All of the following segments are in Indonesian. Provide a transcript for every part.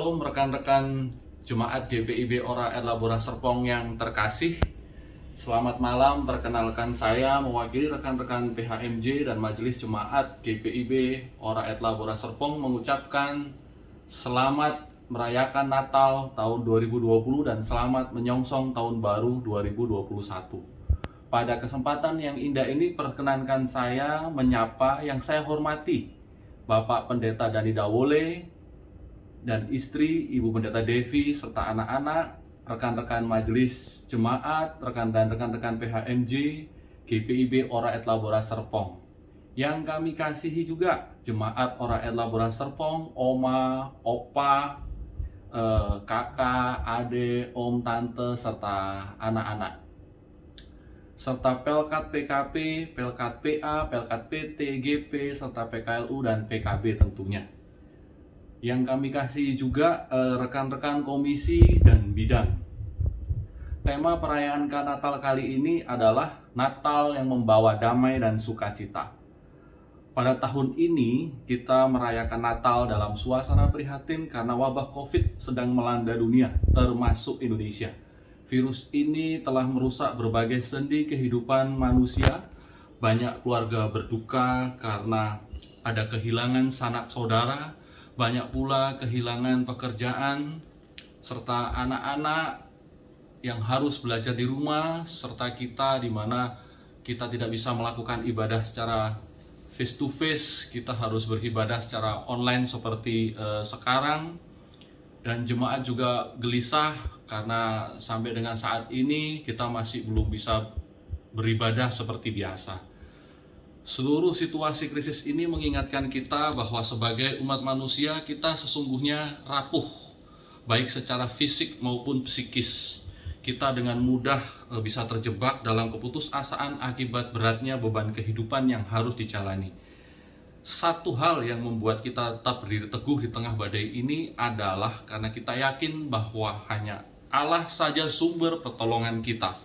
Shalom rekan-rekan Jemaat GPIB Ora et Labora Serpong yang terkasih. Selamat malam, perkenalkan saya mewakili rekan-rekan PHMJ dan Majelis Jemaat GPIB Ora et Labora Serpong mengucapkan selamat merayakan Natal tahun 2020 dan selamat menyongsong tahun baru 2021. Pada kesempatan yang indah ini perkenankan saya menyapa yang saya hormati Bapak Pendeta Dani Dawole dan istri Ibu Pendeta Devi serta anak-anak, rekan-rekan majelis jemaat, rekan-rekan PHMJ, GPIB Ora et Labora Serpong. Yang kami kasihi juga jemaat Ora et Labora Serpong, oma, opa, kakak, ade, om, tante, serta anak-anak. Serta Pelkat PKP, Pelkat PA, Pelkat PT, GP, serta PKLU dan PKB tentunya. Yang kami kasih juga rekan-rekan komisi dan bidang. Tema perayaan Natal kali ini adalah Natal yang membawa damai dan sukacita. Pada tahun ini kita merayakan Natal dalam suasana prihatin karena wabah COVID sedang melanda dunia, termasuk Indonesia. Virus ini telah merusak berbagai sendi kehidupan manusia. Banyak keluarga berduka karena ada kehilangan sanak saudara, banyak pula kehilangan pekerjaan, serta anak-anak yang harus belajar di rumah, serta kita di mana kita tidak bisa melakukan ibadah secara face to face, kita harus beribadah secara online seperti sekarang. Dan jemaat juga gelisah karena sampai dengan saat ini kita masih belum bisa beribadah seperti biasa. Seluruh situasi krisis ini mengingatkan kita bahwa sebagai umat manusia kita sesungguhnya rapuh, baik secara fisik maupun psikis. Kita dengan mudah bisa terjebak dalam keputusasaan akibat beratnya beban kehidupan yang harus dijalani. Satu hal yang membuat kita tetap berdiri teguh di tengah badai ini adalah karena kita yakin bahwa hanya Allah saja sumber pertolongan kita.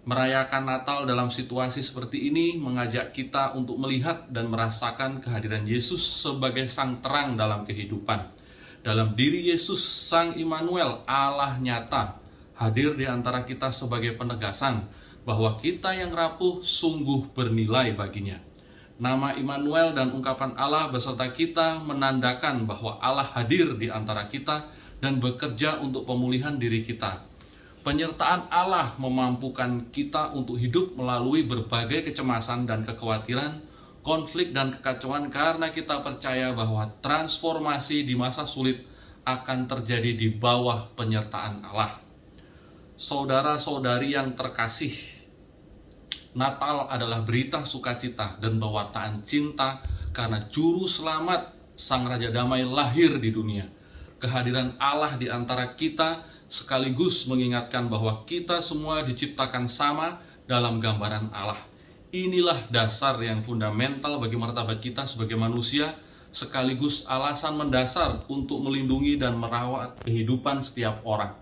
Merayakan Natal dalam situasi seperti ini mengajak kita untuk melihat dan merasakan kehadiran Yesus sebagai sang terang dalam kehidupan. Dalam diri Yesus, Sang Immanuel, Allah nyata, hadir di antara kita sebagai penegasan bahwa kita yang rapuh sungguh bernilai baginya. Nama Immanuel dan ungkapan Allah beserta kita menandakan bahwa Allah hadir di antara kita dan bekerja untuk pemulihan diri kita. Penyertaan Allah memampukan kita untuk hidup melalui berbagai kecemasan dan kekhawatiran, konflik dan kekacauan karena kita percaya bahwa transformasi di masa sulit akan terjadi di bawah penyertaan Allah. Saudara-saudari yang terkasih, Natal adalah berita sukacita dan pewartaan cinta karena Juru Selamat Sang Raja Damai lahir di dunia. Kehadiran Allah di antara kita sekaligus mengingatkan bahwa kita semua diciptakan sama dalam gambaran Allah. Inilah dasar yang fundamental bagi martabat kita sebagai manusia, sekaligus alasan mendasar untuk melindungi dan merawat kehidupan setiap orang.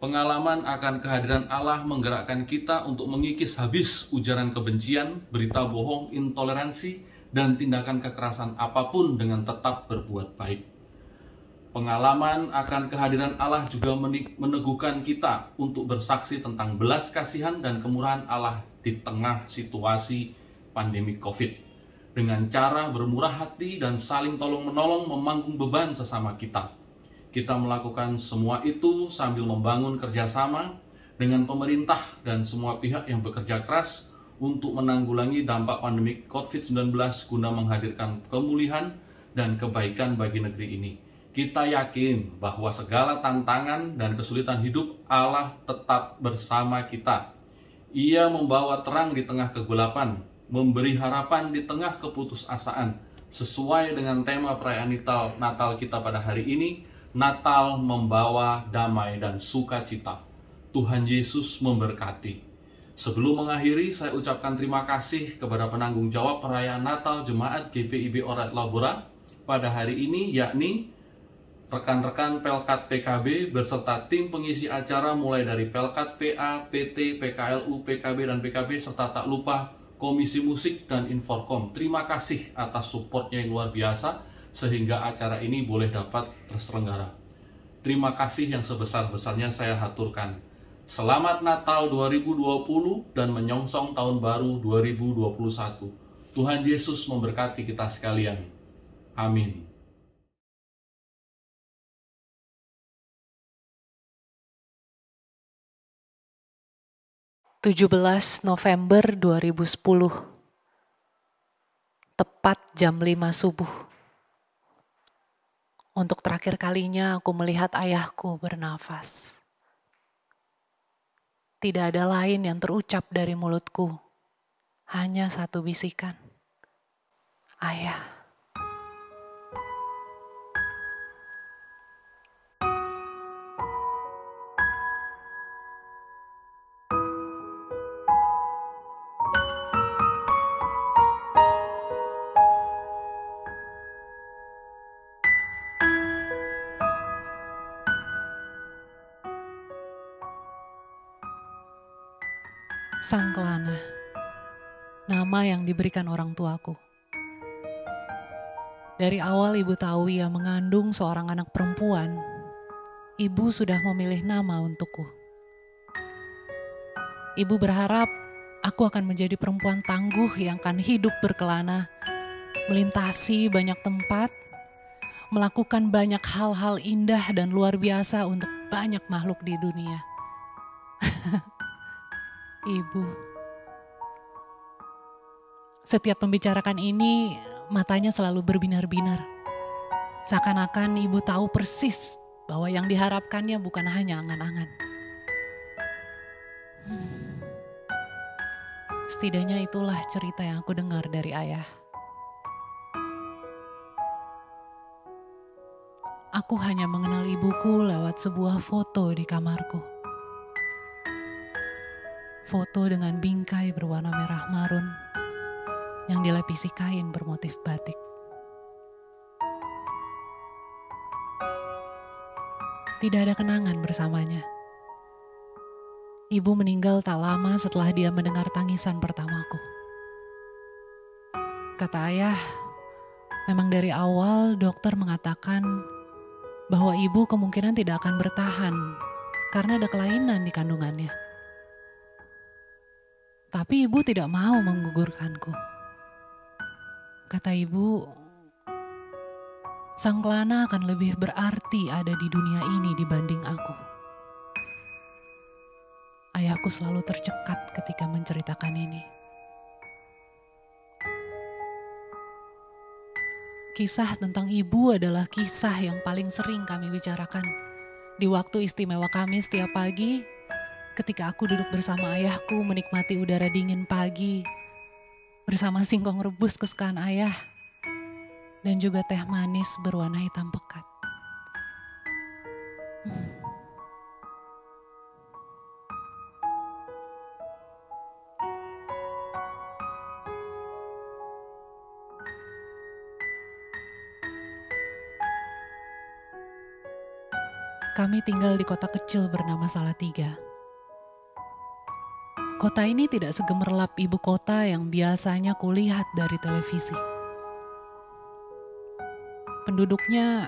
Pengalaman akan kehadiran Allah menggerakkan kita untuk mengikis habis ujaran kebencian, berita bohong, intoleransi, dan tindakan kekerasan apapun dengan tetap berbuat baik. Pengalaman akan kehadiran Allah juga meneguhkan kita untuk bersaksi tentang belas kasihan dan kemurahan Allah di tengah situasi pandemi COVID. Dengan cara bermurah hati dan saling tolong-menolong memanggung beban sesama kita. Kita melakukan semua itu sambil membangun kerjasama dengan pemerintah dan semua pihak yang bekerja keras untuk menanggulangi dampak pandemi COVID-19 guna menghadirkan pemulihan dan kebaikan bagi negeri ini. Kita yakin bahwa segala tantangan dan kesulitan hidup Allah tetap bersama kita. Ia membawa terang di tengah kegelapan, memberi harapan di tengah keputusasaan. Sesuai dengan tema perayaan Natal kita pada hari ini, Natal membawa damai dan sukacita. Tuhan Yesus memberkati. Sebelum mengakhiri, saya ucapkan terima kasih kepada penanggung jawab perayaan Natal Jemaat GPIB Ora et Labora pada hari ini, yakni rekan-rekan Pelkat PKB beserta tim pengisi acara mulai dari Pelkat PA, PT, PKLU, PKB, dan PKB, serta tak lupa Komisi Musik dan Inforkom. Terima kasih atas supportnya yang luar biasa sehingga acara ini boleh dapat terselenggara. Terima kasih yang sebesar-besarnya saya haturkan. Selamat Natal 2020 dan menyongsong tahun baru 2021. Tuhan Yesus memberkati kita sekalian. Amin. November 2010, tepat jam 5 subuh. Untuk terakhir kalinya aku melihat ayahku bernafas. Tidak ada lain yang terucap dari mulutku, hanya satu bisikan. Ayah. Sangklana, nama yang diberikan orang tuaku. Dari awal ibu tahu ia mengandung seorang anak perempuan, ibu sudah memilih nama untukku. Ibu berharap aku akan menjadi perempuan tangguh yang akan hidup berkelana, melintasi banyak tempat, melakukan banyak hal-hal indah dan luar biasa untuk banyak makhluk di dunia. Ibu. Setiap membicarakan ini, matanya selalu berbinar-binar. Seakan-akan ibu tahu persis bahwa yang diharapkannya bukan hanya angan-angan. Setidaknya itulah cerita yang aku dengar dari ayah. Aku hanya mengenal ibuku lewat sebuah foto di kamarku. Foto dengan bingkai berwarna merah marun yang dilapisi kain bermotif batik. Tidak ada kenangan bersamanya. Ibu meninggal tak lama setelah dia mendengar tangisan pertamaku. Kata ayah, memang dari awal dokter mengatakan bahwa ibu kemungkinan tidak akan bertahan karena ada kelainan di kandungannya. Tapi ibu tidak mau menggugurkanku. Kata ibu, Sangklana akan lebih berarti ada di dunia ini dibanding aku. Ayahku selalu tercekat ketika menceritakan ini. Kisah tentang ibu adalah kisah yang paling sering kami bicarakan di waktu istimewa kami setiap pagi. Ketika aku duduk bersama ayahku menikmati udara dingin pagi, bersama singkong rebus kesukaan ayah, dan juga teh manis berwarna hitam pekat. Kami tinggal di kota kecil bernama Salatiga. Kota ini tidak segemerlap ibu kota yang biasanya kulihat dari televisi. Penduduknya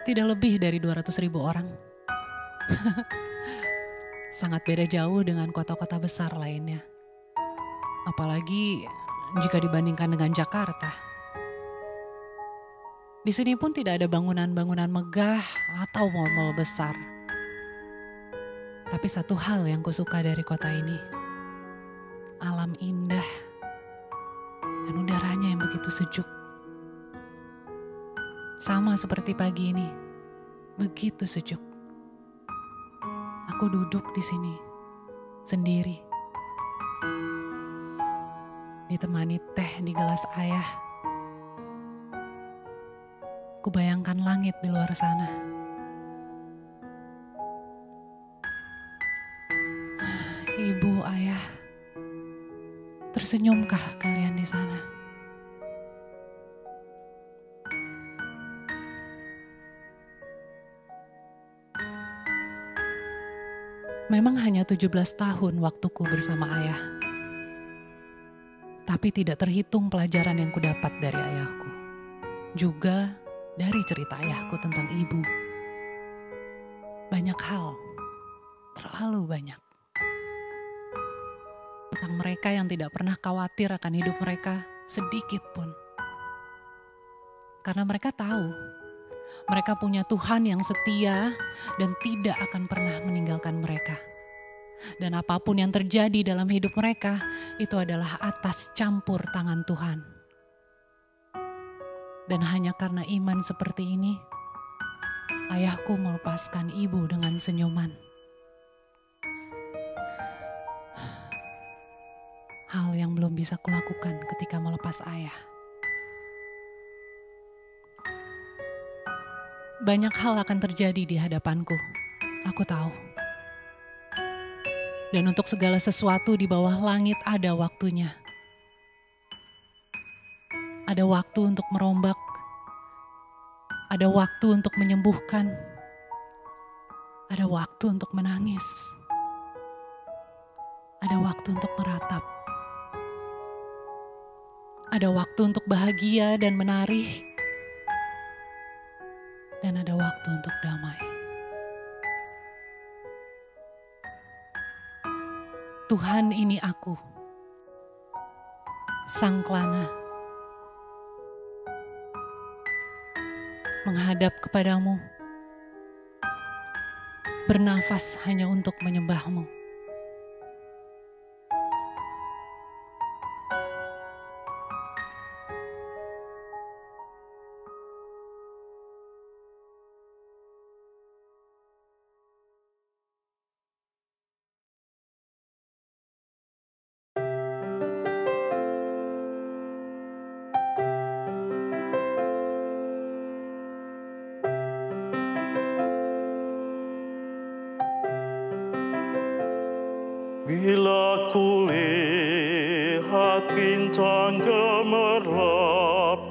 tidak lebih dari 200.000 orang. Sangat beda jauh dengan kota-kota besar lainnya. Apalagi jika dibandingkan dengan Jakarta. Di sini pun tidak ada bangunan-bangunan megah atau mal-mal besar. Tapi satu hal yang kusuka dari kota ini, alam indah dan udaranya yang begitu sejuk. Sama seperti pagi ini, begitu sejuk. Aku duduk di sini, sendiri. Ditemani teh di gelas ayah. Kubayangkan langit di luar sana. Ibu, ayah, tersenyumkah kalian di sana? Memang hanya 17 tahun waktuku bersama ayah. Tapi tidak terhitung pelajaran yang kudapat dari ayahku. juga dari cerita ayahku tentang ibu. Banyak hal, terlalu banyak. Tentang mereka yang tidak pernah khawatir akan hidup mereka sedikit pun. Karena mereka tahu, mereka punya Tuhan yang setia dan tidak akan pernah meninggalkan mereka. Dan apapun yang terjadi dalam hidup mereka, itu adalah atas campur tangan Tuhan. Dan hanya karena iman seperti ini, ayahku melepaskan ibu dengan senyuman. Hal yang belum bisa kulakukan ketika melepas ayah. Banyak hal akan terjadi di hadapanku, aku tahu. Dan untuk segala sesuatu di bawah langit ada waktunya. Ada waktu untuk merombak, ada waktu untuk menyembuhkan, ada waktu untuk menangis, ada waktu untuk meratap. Ada waktu untuk bahagia dan menari, dan ada waktu untuk damai. Tuhan, ini aku, Sang Klana, menghadap kepadamu, bernafas hanya untuk menyembah-Mu. Bila kulihat bintang gemerlapan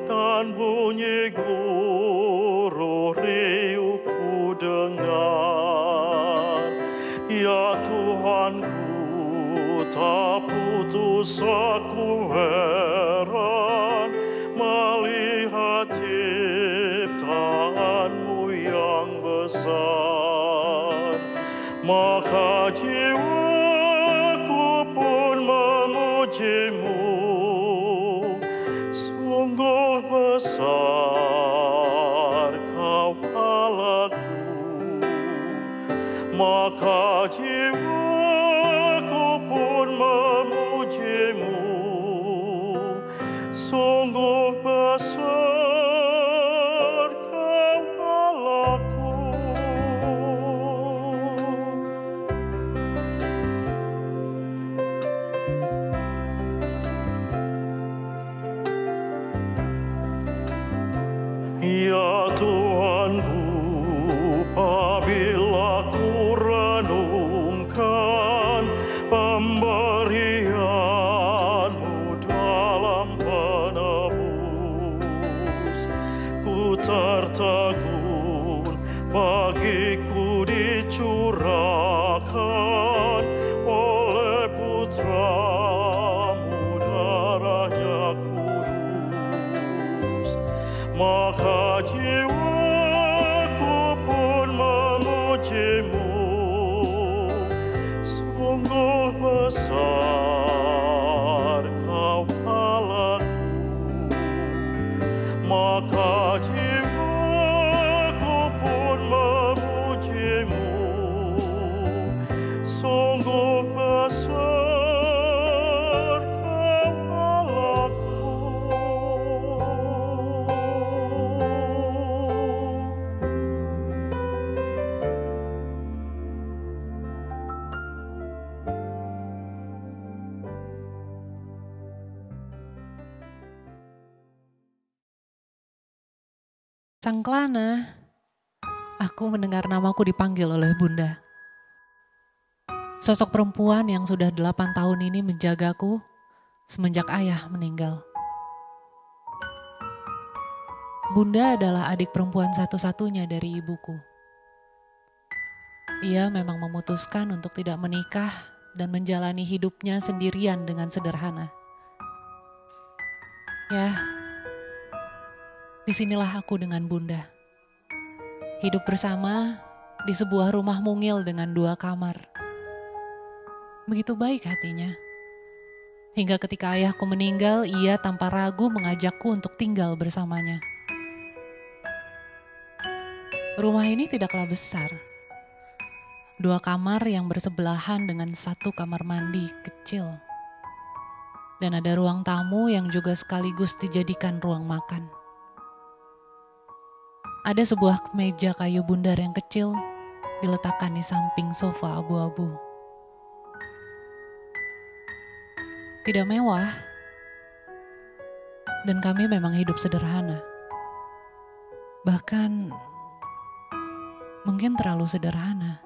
dan bunyi guru riuh ku dengar, ya Tuhanku, tak putus aku heran melihat ciptaanmu yang besar. Maka jiwaku pun memuji-Mu, sungguh besar Kau Allahku. Maka jiwaku pun memuji-Mu, sungguh besar Kau Allahku. Ya Tuhanku, apabila ku renungkan pemberian-Mu dalam penebus, ku tertegun bagiku dicurahkan oleh Putra-Mu darahnya kudus. Maka jiwaku pun memuji-Mu, sungguh besar Kau Allahku. Maka jiwaku pun memuji-Mu, sungguh besar Kau Allahku. Sang Klana, aku mendengar namaku dipanggil oleh Bunda. Sosok perempuan yang sudah 8 tahun ini menjagaku semenjak ayah meninggal. Bunda adalah adik perempuan satu-satunya dari ibuku. Ia memang memutuskan untuk tidak menikah dan menjalani hidupnya sendirian dengan sederhana. Ya, Disinilah aku dengan Bunda. Hidup bersama di sebuah rumah mungil dengan 2 kamar. Begitu baik hatinya. Hingga ketika ayahku meninggal, ia tanpa ragu mengajakku untuk tinggal bersamanya. Rumah ini tidaklah besar. 2 kamar yang bersebelahan dengan 1 kamar mandi kecil. Dan ada ruang tamu yang juga sekaligus dijadikan ruang makan. Ada sebuah meja kayu bundar yang kecil diletakkan di samping sofa abu-abu. Tidak mewah, dan kami memang hidup sederhana. Bahkan mungkin terlalu sederhana.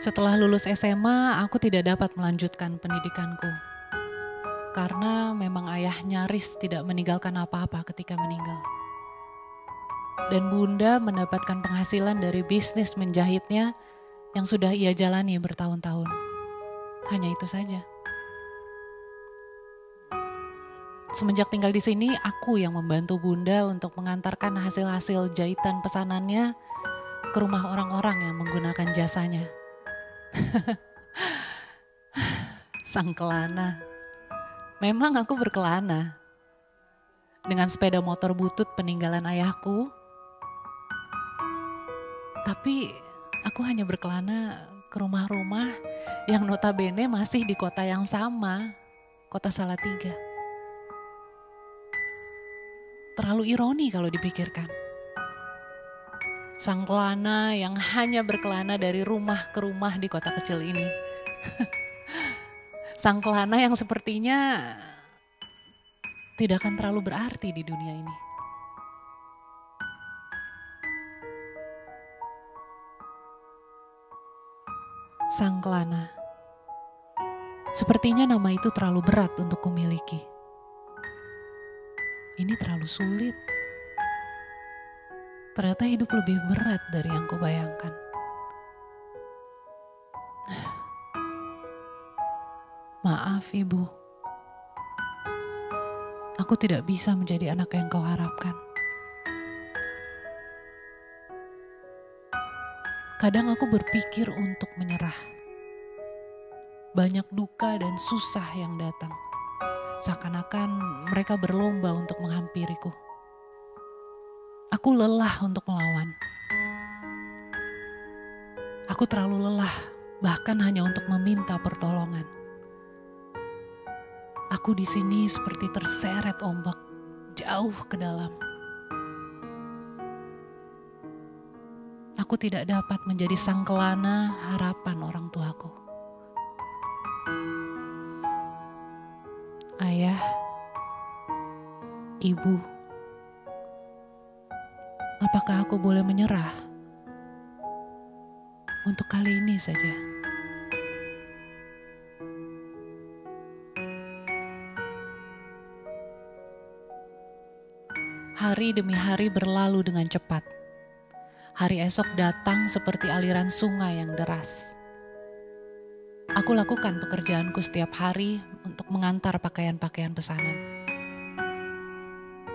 Setelah lulus SMA, aku tidak dapat melanjutkan pendidikanku. Karena memang ayah nyaris tidak meninggalkan apa-apa ketika meninggal. Dan Bunda mendapatkan penghasilan dari bisnis menjahitnya yang sudah ia jalani bertahun-tahun. Hanya itu saja. Semenjak tinggal di sini, aku yang membantu Bunda untuk mengantarkan hasil-hasil jahitan pesanannya ke rumah orang-orang yang menggunakan jasanya. Sang kelana. Memang aku berkelana. Dengan sepeda motor butut peninggalan ayahku. Tapi aku hanya berkelana ke rumah-rumah yang notabene masih di kota yang sama, kota Salatiga. Terlalu ironi kalau dipikirkan. Sang kelana yang hanya berkelana dari rumah ke rumah di kota kecil ini. Sang kelana yang sepertinya tidak akan terlalu berarti di dunia ini. Sang kelana. Sepertinya nama itu terlalu berat untuk kumiliki. Ini terlalu sulit. Ternyata hidup lebih berat dari yang kubayangkan. Maaf Ibu. Aku tidak bisa menjadi anak yang kau harapkan. Kadang aku berpikir untuk menyerah. Banyak duka dan susah yang datang. Seakan-akan mereka berlomba untuk menghampiriku. Aku lelah untuk melawan. Aku terlalu lelah, bahkan hanya untuk meminta pertolongan. Aku di sini seperti terseret ombak jauh ke dalam. Aku tidak dapat menjadi sang kelana harapan orang tuaku. Ayah, Ibu, apakah aku boleh menyerah? Untuk kali ini saja. Hari demi hari berlalu dengan cepat. Hari esok datang seperti aliran sungai yang deras. Aku lakukan pekerjaanku setiap hari untuk mengantar pakaian-pakaian pesanan.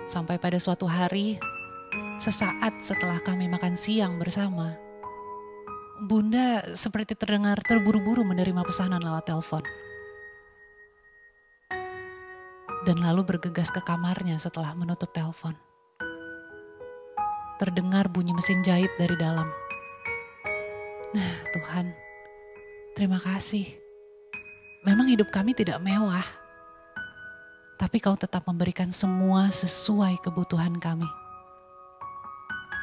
Sampai pada suatu hari, sesaat setelah kami makan siang bersama, Bunda seperti terdengar terburu-buru menerima pesanan lewat telepon. Dan lalu bergegas ke kamarnya setelah menutup telepon. Terdengar bunyi mesin jahit dari dalam. Nah, Tuhan, terima kasih. Memang hidup kami tidak mewah, tapi Kau tetap memberikan semua sesuai kebutuhan kami.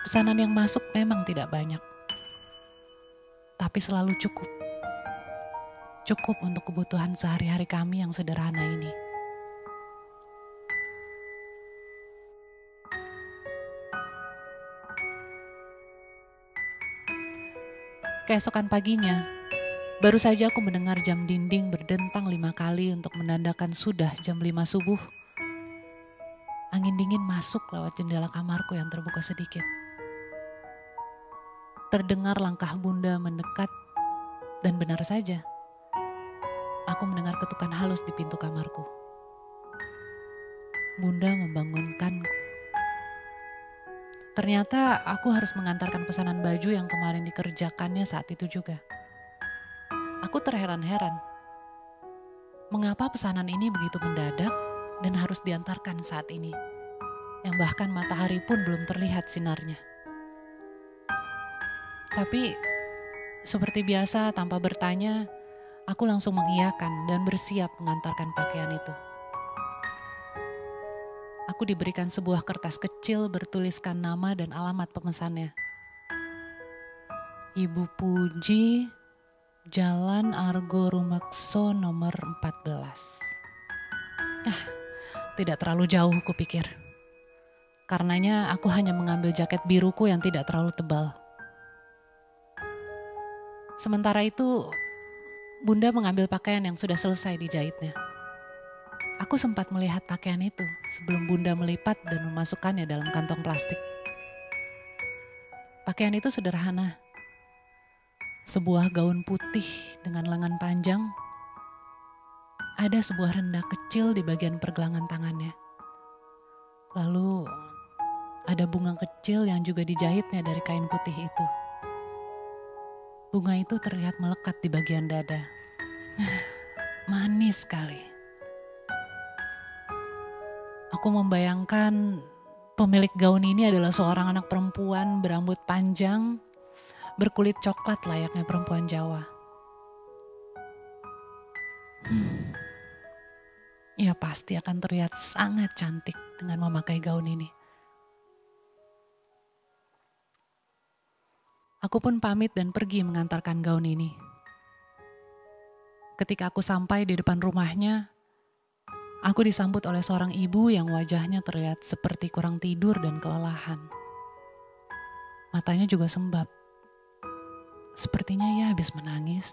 Pesanan yang masuk memang tidak banyak, tapi selalu cukup. Cukup untuk kebutuhan sehari-hari kami yang sederhana ini. Keesokan paginya, baru saja aku mendengar jam dinding berdentang 5 kali untuk menandakan sudah jam 5 subuh. Angin dingin masuk lewat jendela kamarku yang terbuka sedikit. Terdengar langkah Bunda mendekat dan benar saja. aku mendengar ketukan halus di pintu kamarku. Bunda membangunkanku. Ternyata aku harus mengantarkan pesanan baju yang kemarin dikerjakannya saat itu juga. Aku terheran-heran. Mengapa pesanan ini begitu mendadak dan harus diantarkan saat ini? Yang bahkan matahari pun belum terlihat sinarnya. Tapi seperti biasa tanpa bertanya, aku langsung mengiyakan dan bersiap mengantarkan pakaian itu. Aku diberikan sebuah kertas kecil bertuliskan nama dan alamat pemesannya. Ibu Puji, Jalan Argo Rumekso nomor 14. Tidak terlalu jauh kupikir. Karenanya aku hanya mengambil jaket biruku yang tidak terlalu tebal. Sementara itu, Bunda mengambil pakaian yang sudah selesai dijahitnya. Aku sempat melihat pakaian itu sebelum Bunda melipat dan memasukkannya dalam kantong plastik. Pakaian itu sederhana. Sebuah gaun putih dengan lengan panjang. Ada sebuah rendah kecil di bagian pergelangan tangannya. Lalu ada bunga kecil yang juga dijahitnya dari kain putih itu. Bunga itu terlihat melekat di bagian dada. Manis sekali. Aku membayangkan pemilik gaun ini adalah seorang anak perempuan berambut panjang, berkulit coklat layaknya perempuan Jawa. Ia pasti akan terlihat sangat cantik dengan memakai gaun ini. Aku pun pamit dan pergi mengantarkan gaun ini. Ketika aku sampai di depan rumahnya, aku disambut oleh seorang ibu yang wajahnya terlihat seperti kurang tidur dan kelelahan. Matanya juga sembab. Sepertinya ia habis menangis.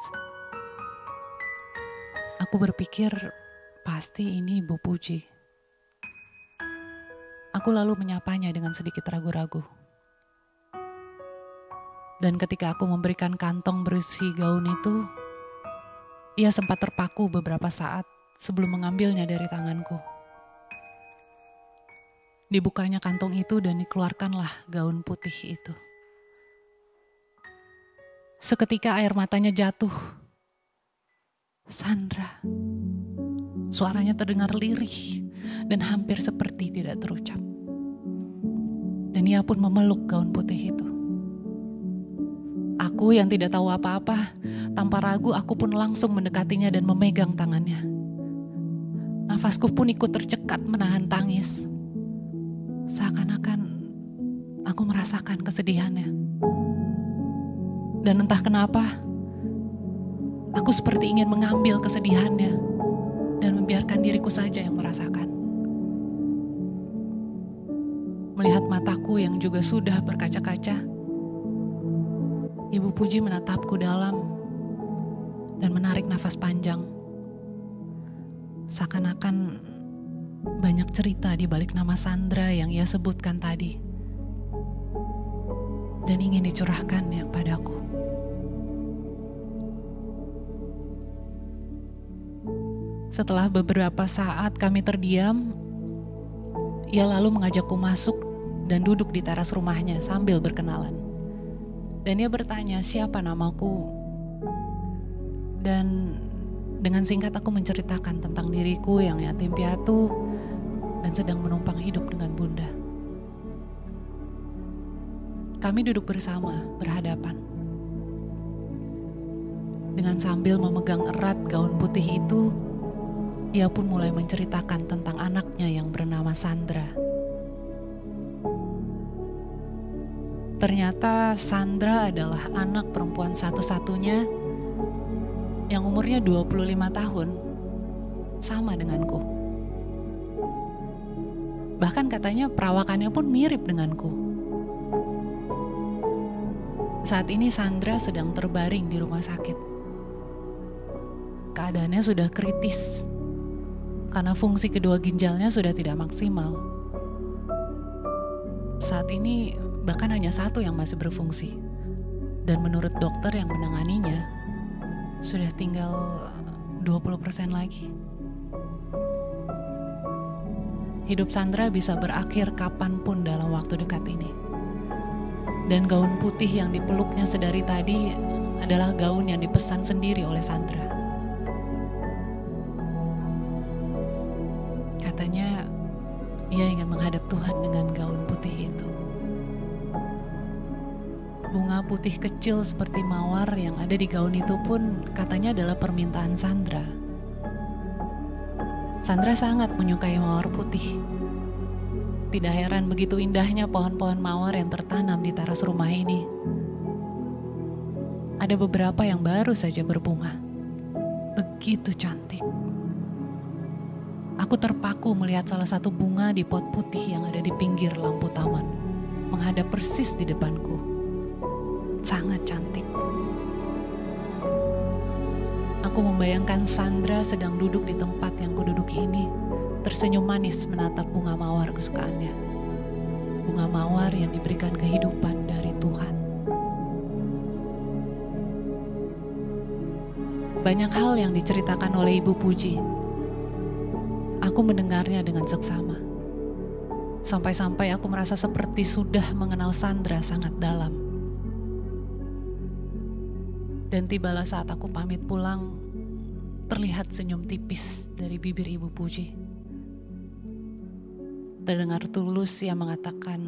Aku berpikir pasti ini Ibu Puji. Aku lalu menyapanya dengan sedikit ragu-ragu. Dan ketika aku memberikan kantong berisi gaun itu, ia sempat terpaku beberapa saat sebelum mengambilnya dari tanganku. Dibukanya kantong itu dan dikeluarkanlah gaun putih itu. Seketika air matanya jatuh. Sandra. Suaranya terdengar lirih dan hampir seperti tidak terucap. Dan ia pun memeluk gaun putih itu. Aku yang tidak tahu apa-apa, tanpa ragu aku pun langsung mendekatinya dan memegang tangannya. Nafasku pun ikut tercekat menahan tangis. Seakan-akan aku merasakan kesedihannya. Dan entah kenapa, aku seperti ingin mengambil kesedihannya dan membiarkan diriku saja yang merasakan. Melihat mataku yang juga sudah berkaca-kaca, Ibu Puji menatapku dalam dan menarik nafas panjang. Seakan-akan banyak cerita di balik nama Sandra yang ia sebutkan tadi. Dan ingin dicurahkannya padaku. Setelah beberapa saat kami terdiam, ia lalu mengajakku masuk dan duduk di teras rumahnya sambil berkenalan. Dan ia bertanya siapa namaku. Dan dengan singkat aku menceritakan tentang diriku yang yatim piatu dan sedang menumpang hidup dengan Bunda. Kami duduk bersama, berhadapan. Dengan sambil memegang erat gaun putih itu, ia pun mulai menceritakan tentang anaknya yang bernama Sandra. Ternyata Sandra adalah anak perempuan satu-satunya yang umurnya 25 tahun, sama denganku. Bahkan katanya perawakannya pun mirip denganku. Saat ini Sandra sedang terbaring di rumah sakit. Keadaannya sudah kritis, karena fungsi kedua ginjalnya sudah tidak maksimal. Saat ini bahkan hanya satu yang masih berfungsi. Dan menurut dokter yang menanganinya, sudah tinggal 20% lagi. Hidup Sandra bisa berakhir kapanpun dalam waktu dekat ini. Dan gaun putih yang dipeluknya sedari tadi adalah gaun yang dipesan sendiri oleh Sandra. Katanya ia ingin menghadap Tuhan dengan gaun putih itu. Bunga putih kecil seperti mawar yang ada di gaun itu pun katanya adalah permintaan Sandra. Sandra sangat menyukai mawar putih. Tidak heran begitu indahnya pohon-pohon mawar yang tertanam di teras rumah ini. Ada beberapa yang baru saja berbunga. Begitu cantik. Aku terpaku melihat salah satu bunga di pot putih yang ada di pinggir lampu taman, menghadap persis di depanku. Sangat cantik. Aku membayangkan Sandra sedang duduk di tempat yang kududuki ini, tersenyum manis menatap bunga mawar kesukaannya. Bunga mawar yang diberikan kehidupan dari Tuhan. Banyak hal yang diceritakan oleh Ibu Puji. Aku mendengarnya dengan seksama. Sampai-sampai aku merasa seperti sudah mengenal Sandra sangat dalam. Dan tibalah saat aku pamit pulang, terlihat senyum tipis dari bibir Ibu Puji. Terdengar tulus yang mengatakan,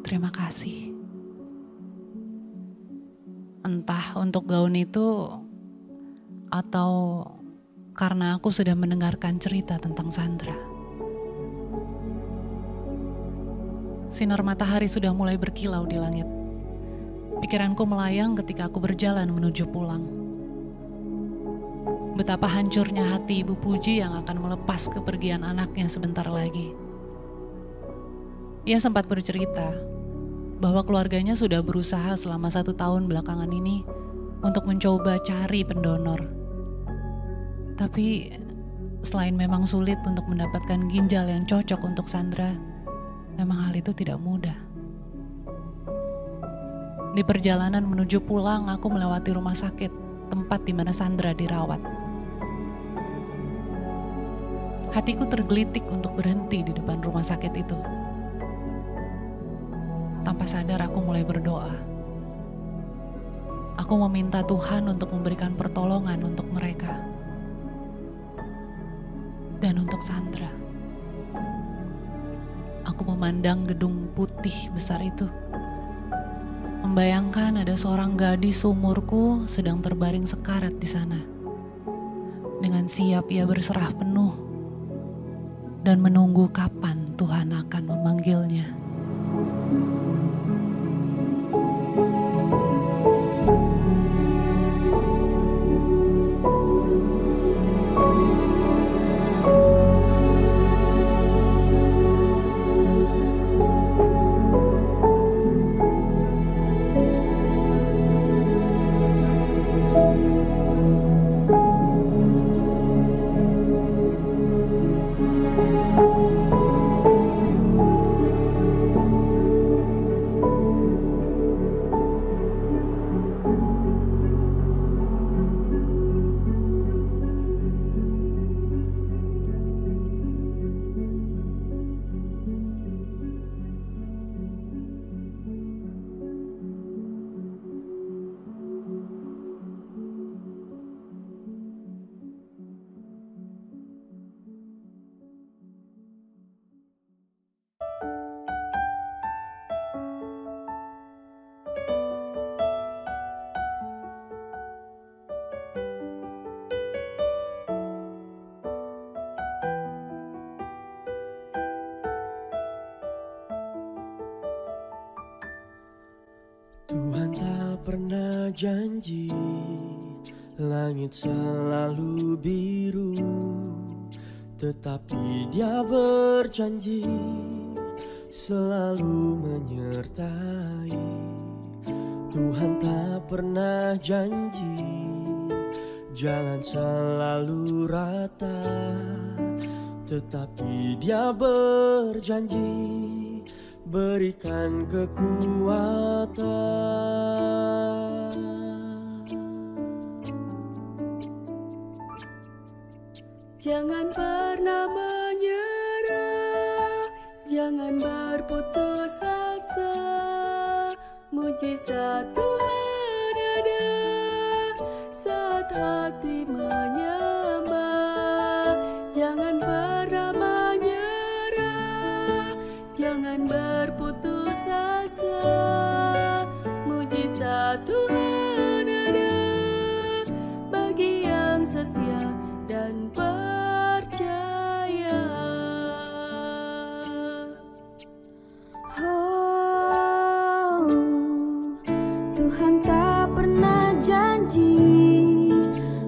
"Terima kasih." Entah untuk gaun itu atau karena aku sudah mendengarkan cerita tentang Sandra. Sinar matahari sudah mulai berkilau di langit. Pikiranku melayang ketika aku berjalan menuju pulang. Betapa hancurnya hati Ibu Puji yang akan melepas kepergian anaknya sebentar lagi. Ia sempat bercerita bahwa keluarganya sudah berusaha selama 1 tahun belakangan ini untuk mencoba cari pendonor. Tapi selain memang sulit untuk mendapatkan ginjal yang cocok untuk Sandra, memang hal itu tidak mudah. Di perjalanan menuju pulang, aku melewati rumah sakit, tempat di mana Sandra dirawat. Hatiku tergelitik untuk berhenti di depan rumah sakit itu. Tanpa sadar aku mulai berdoa. Aku meminta Tuhan untuk memberikan pertolongan untuk mereka. Dan untuk Sandra. Aku memandang gedung putih besar itu. Membayangkan ada seorang gadis seumurku sedang terbaring sekarat di sana. Dengan siap ia berserah penuh dan menunggu kapan Tuhan akan memanggilnya. Tuhan tak pernah janji langit selalu biru, tetapi Dia berjanji selalu menyertai. Tuhan tak pernah janji jalan selalu rata, tetapi Dia berjanji berikan kekuatan. Jangan pernah menyerah, jangan berputus asa. Mujizat Tuhan ada saat hati menyembah. Jangan pernah menyerah, jangan berputus asa. Mujizat Tuhan ada bagi yang setia dan percaya. Oh, Tuhan tak pernah janji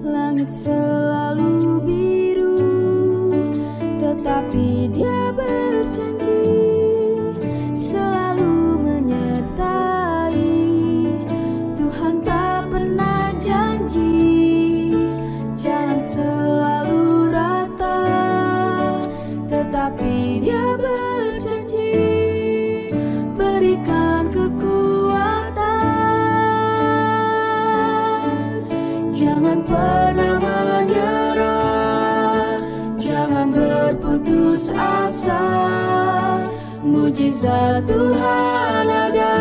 langit selalu biru, tetapi Dia berjanji selalu menyertai. Tuhan tak pernah janji jalan selalu rata, tetapi Dia berjanji berikan kekuatan. Jangan pernah menyerah, jangan berputus asa. Mujizat Tuhan ada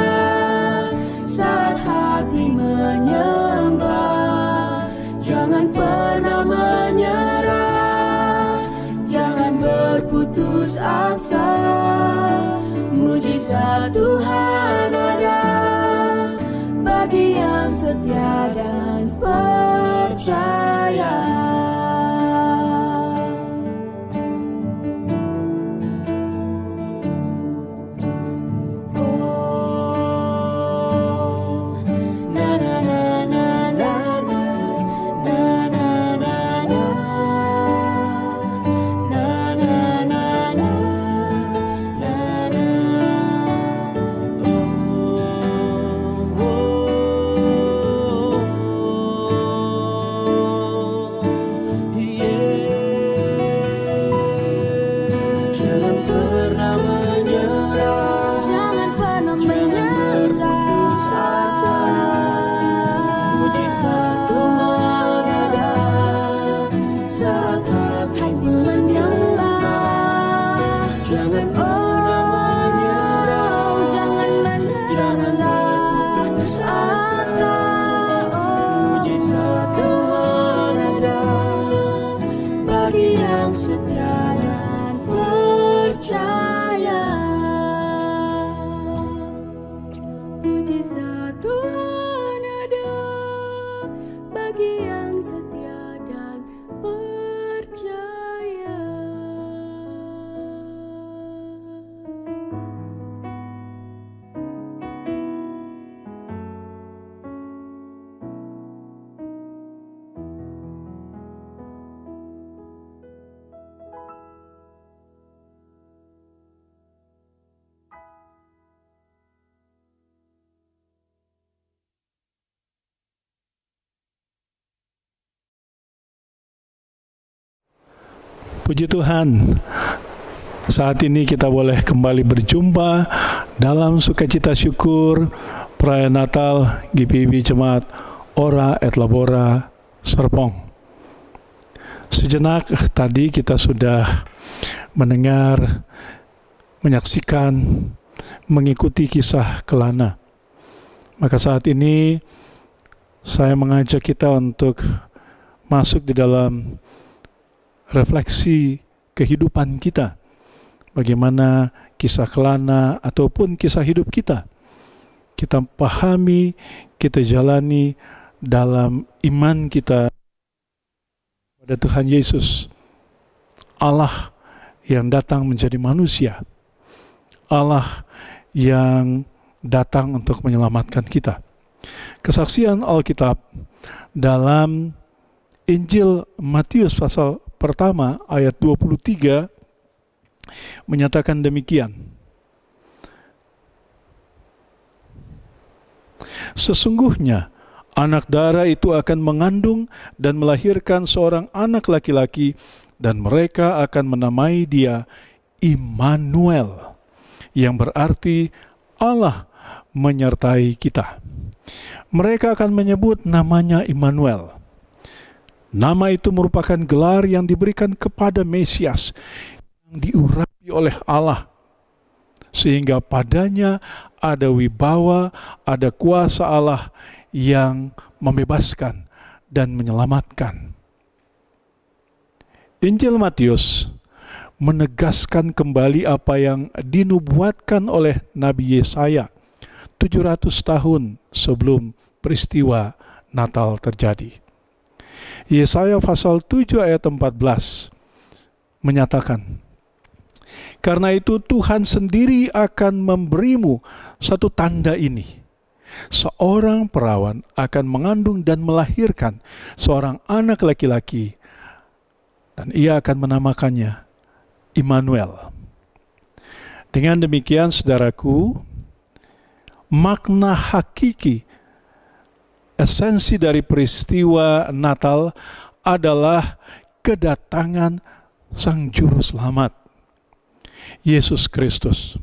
saat hati menyembah. Jangan pernah menyerah, jangan berputus asa. Mujizat Tuhan ada bagi yang setia dan percaya. Puji Tuhan, saat ini kita boleh kembali berjumpa dalam sukacita syukur perayaan Natal GPIB Jemaat Ora et Labora Serpong. Sejenak tadi kita sudah mendengar, menyaksikan, mengikuti kisah Kelana. Maka saat ini saya mengajak kita untuk masuk di dalam refleksi kehidupan kita. Bagaimana kisah Kelana ataupun kisah hidup kita pahami, kita jalani dalam iman kita pada Tuhan Yesus, Allah yang datang menjadi manusia, Allah yang datang untuk menyelamatkan kita. Kesaksian Alkitab dalam Injil Matius pasal pertama ayat 23 menyatakan demikian. Sesungguhnya anak darah itu akan mengandung dan melahirkan seorang anak laki-laki, dan mereka akan menamai dia Immanuel, yang berarti Allah menyertai kita. Mereka akan menyebut namanya Immanuel, Nama itu merupakan gelar yang diberikan kepada Mesias yang diurapi oleh Allah, sehingga padanya ada wibawa, ada kuasa Allah yang membebaskan dan menyelamatkan. Injil Matius menegaskan kembali apa yang dinubuatkan oleh Nabi Yesaya 700 tahun sebelum peristiwa Natal terjadi. Yesaya pasal 7 ayat 14 menyatakan, "Karena itu Tuhan sendiri akan memberimu satu tanda ini. Seorang perawan akan mengandung dan melahirkan seorang anak laki-laki, dan ia akan menamakannya Immanuel." Dengan demikian, saudaraku, makna hakiki, esensi dari peristiwa Natal adalah kedatangan Sang Juru Selamat, Yesus Kristus.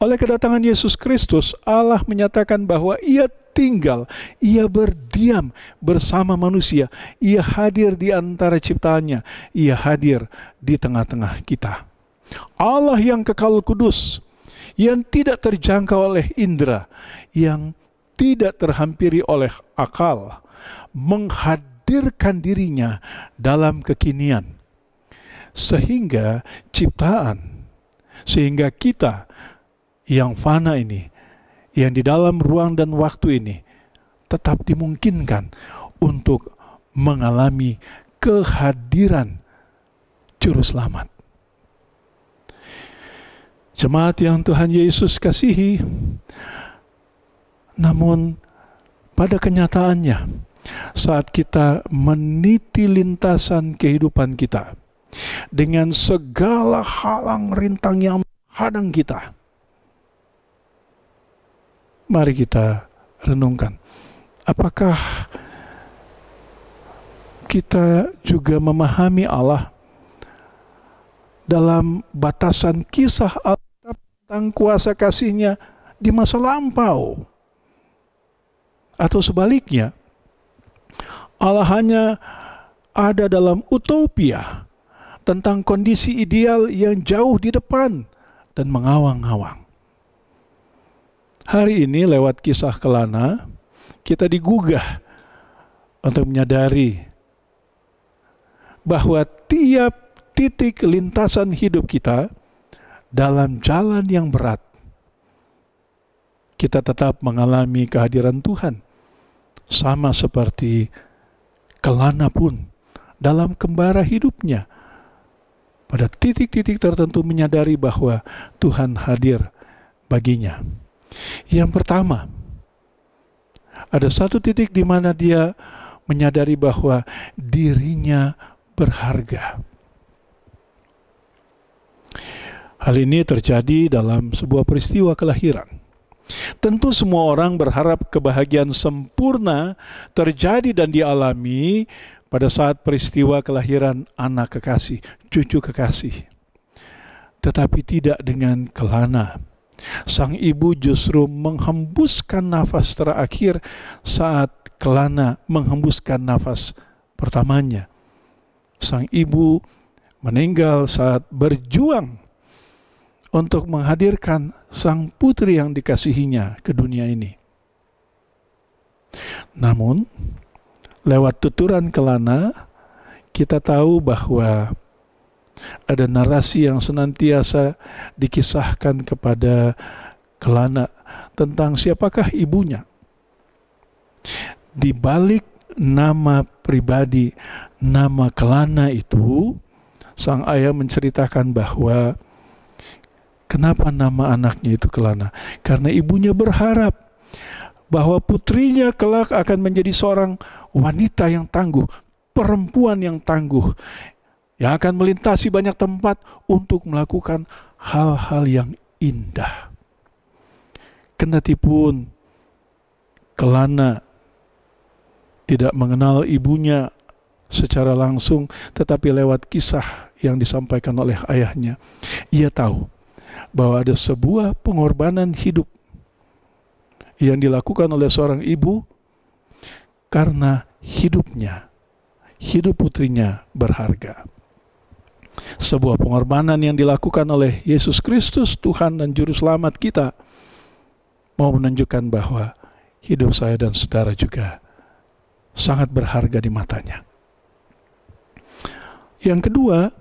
Oleh kedatangan Yesus Kristus, Allah menyatakan bahwa Ia tinggal, Ia berdiam bersama manusia, Ia hadir di antara ciptaannya, Ia hadir di tengah-tengah kita. Allah yang kekal kudus, yang tidak terjangkau oleh indera, yang tidak terhampiri oleh akal, menghadirkan dirinya dalam kekinian, sehingga kita yang fana ini, yang di dalam ruang dan waktu ini, tetap dimungkinkan untuk mengalami kehadiran Juru Selamat. Jemaat yang Tuhan Yesus kasihi, namun pada kenyataannya, saat kita meniti lintasan kehidupan kita dengan segala halang rintang yang menghadang kita, mari kita renungkan, apakah kita juga memahami Allah dalam batasan kisah Alkitab tentang kuasa kasih-Nya di masa lampau? Atau sebaliknya, Allah hanya ada dalam utopia tentang kondisi ideal yang jauh di depan dan mengawang-awang. Hari ini lewat kisah Kelana, kita digugah untuk menyadari bahwa tiap titik lintasan hidup kita dalam jalan yang berat, kita tetap mengalami kehadiran Tuhan. Sama seperti Kelana pun dalam kembara hidupnya, pada titik-titik tertentu menyadari bahwa Tuhan hadir baginya. Yang pertama, ada satu titik di mana dia menyadari bahwa dirinya berharga. Hal ini terjadi dalam sebuah peristiwa kelahiran. Tentu semua orang berharap kebahagiaan sempurna terjadi dan dialami pada saat peristiwa kelahiran anak kekasih, cucu kekasih. Tetapi tidak dengan Kelana. Sang ibu justru menghembuskan nafas terakhir saat Kelana menghembuskan nafas pertamanya. Sang ibu meninggal saat berjuang untuk menghadirkan sang putri yang dikasihinya ke dunia ini. Namun, lewat tuturan Kelana, kita tahu bahwa ada narasi yang senantiasa dikisahkan kepada Kelana tentang siapakah ibunya. Di balik nama pribadi, nama Kelana itu, sang ayah menceritakan bahwa kenapa nama anaknya itu Kelana? Karena ibunya berharap bahwa putrinya kelak akan menjadi seorang wanita yang tangguh, perempuan yang tangguh, yang akan melintasi banyak tempat untuk melakukan hal-hal yang indah. Kendatipun Kelana tidak mengenal ibunya secara langsung, tetapi lewat kisah yang disampaikan oleh ayahnya, ia tahu bahwa ada sebuah pengorbanan hidup yang dilakukan oleh seorang ibu karena hidupnya hidup putrinya berharga. Sebuah pengorbanan yang dilakukan oleh Yesus Kristus, Tuhan dan Juru Selamat kita, mau menunjukkan bahwa hidup saya dan saudara juga sangat berharga di matanya. Yang kedua,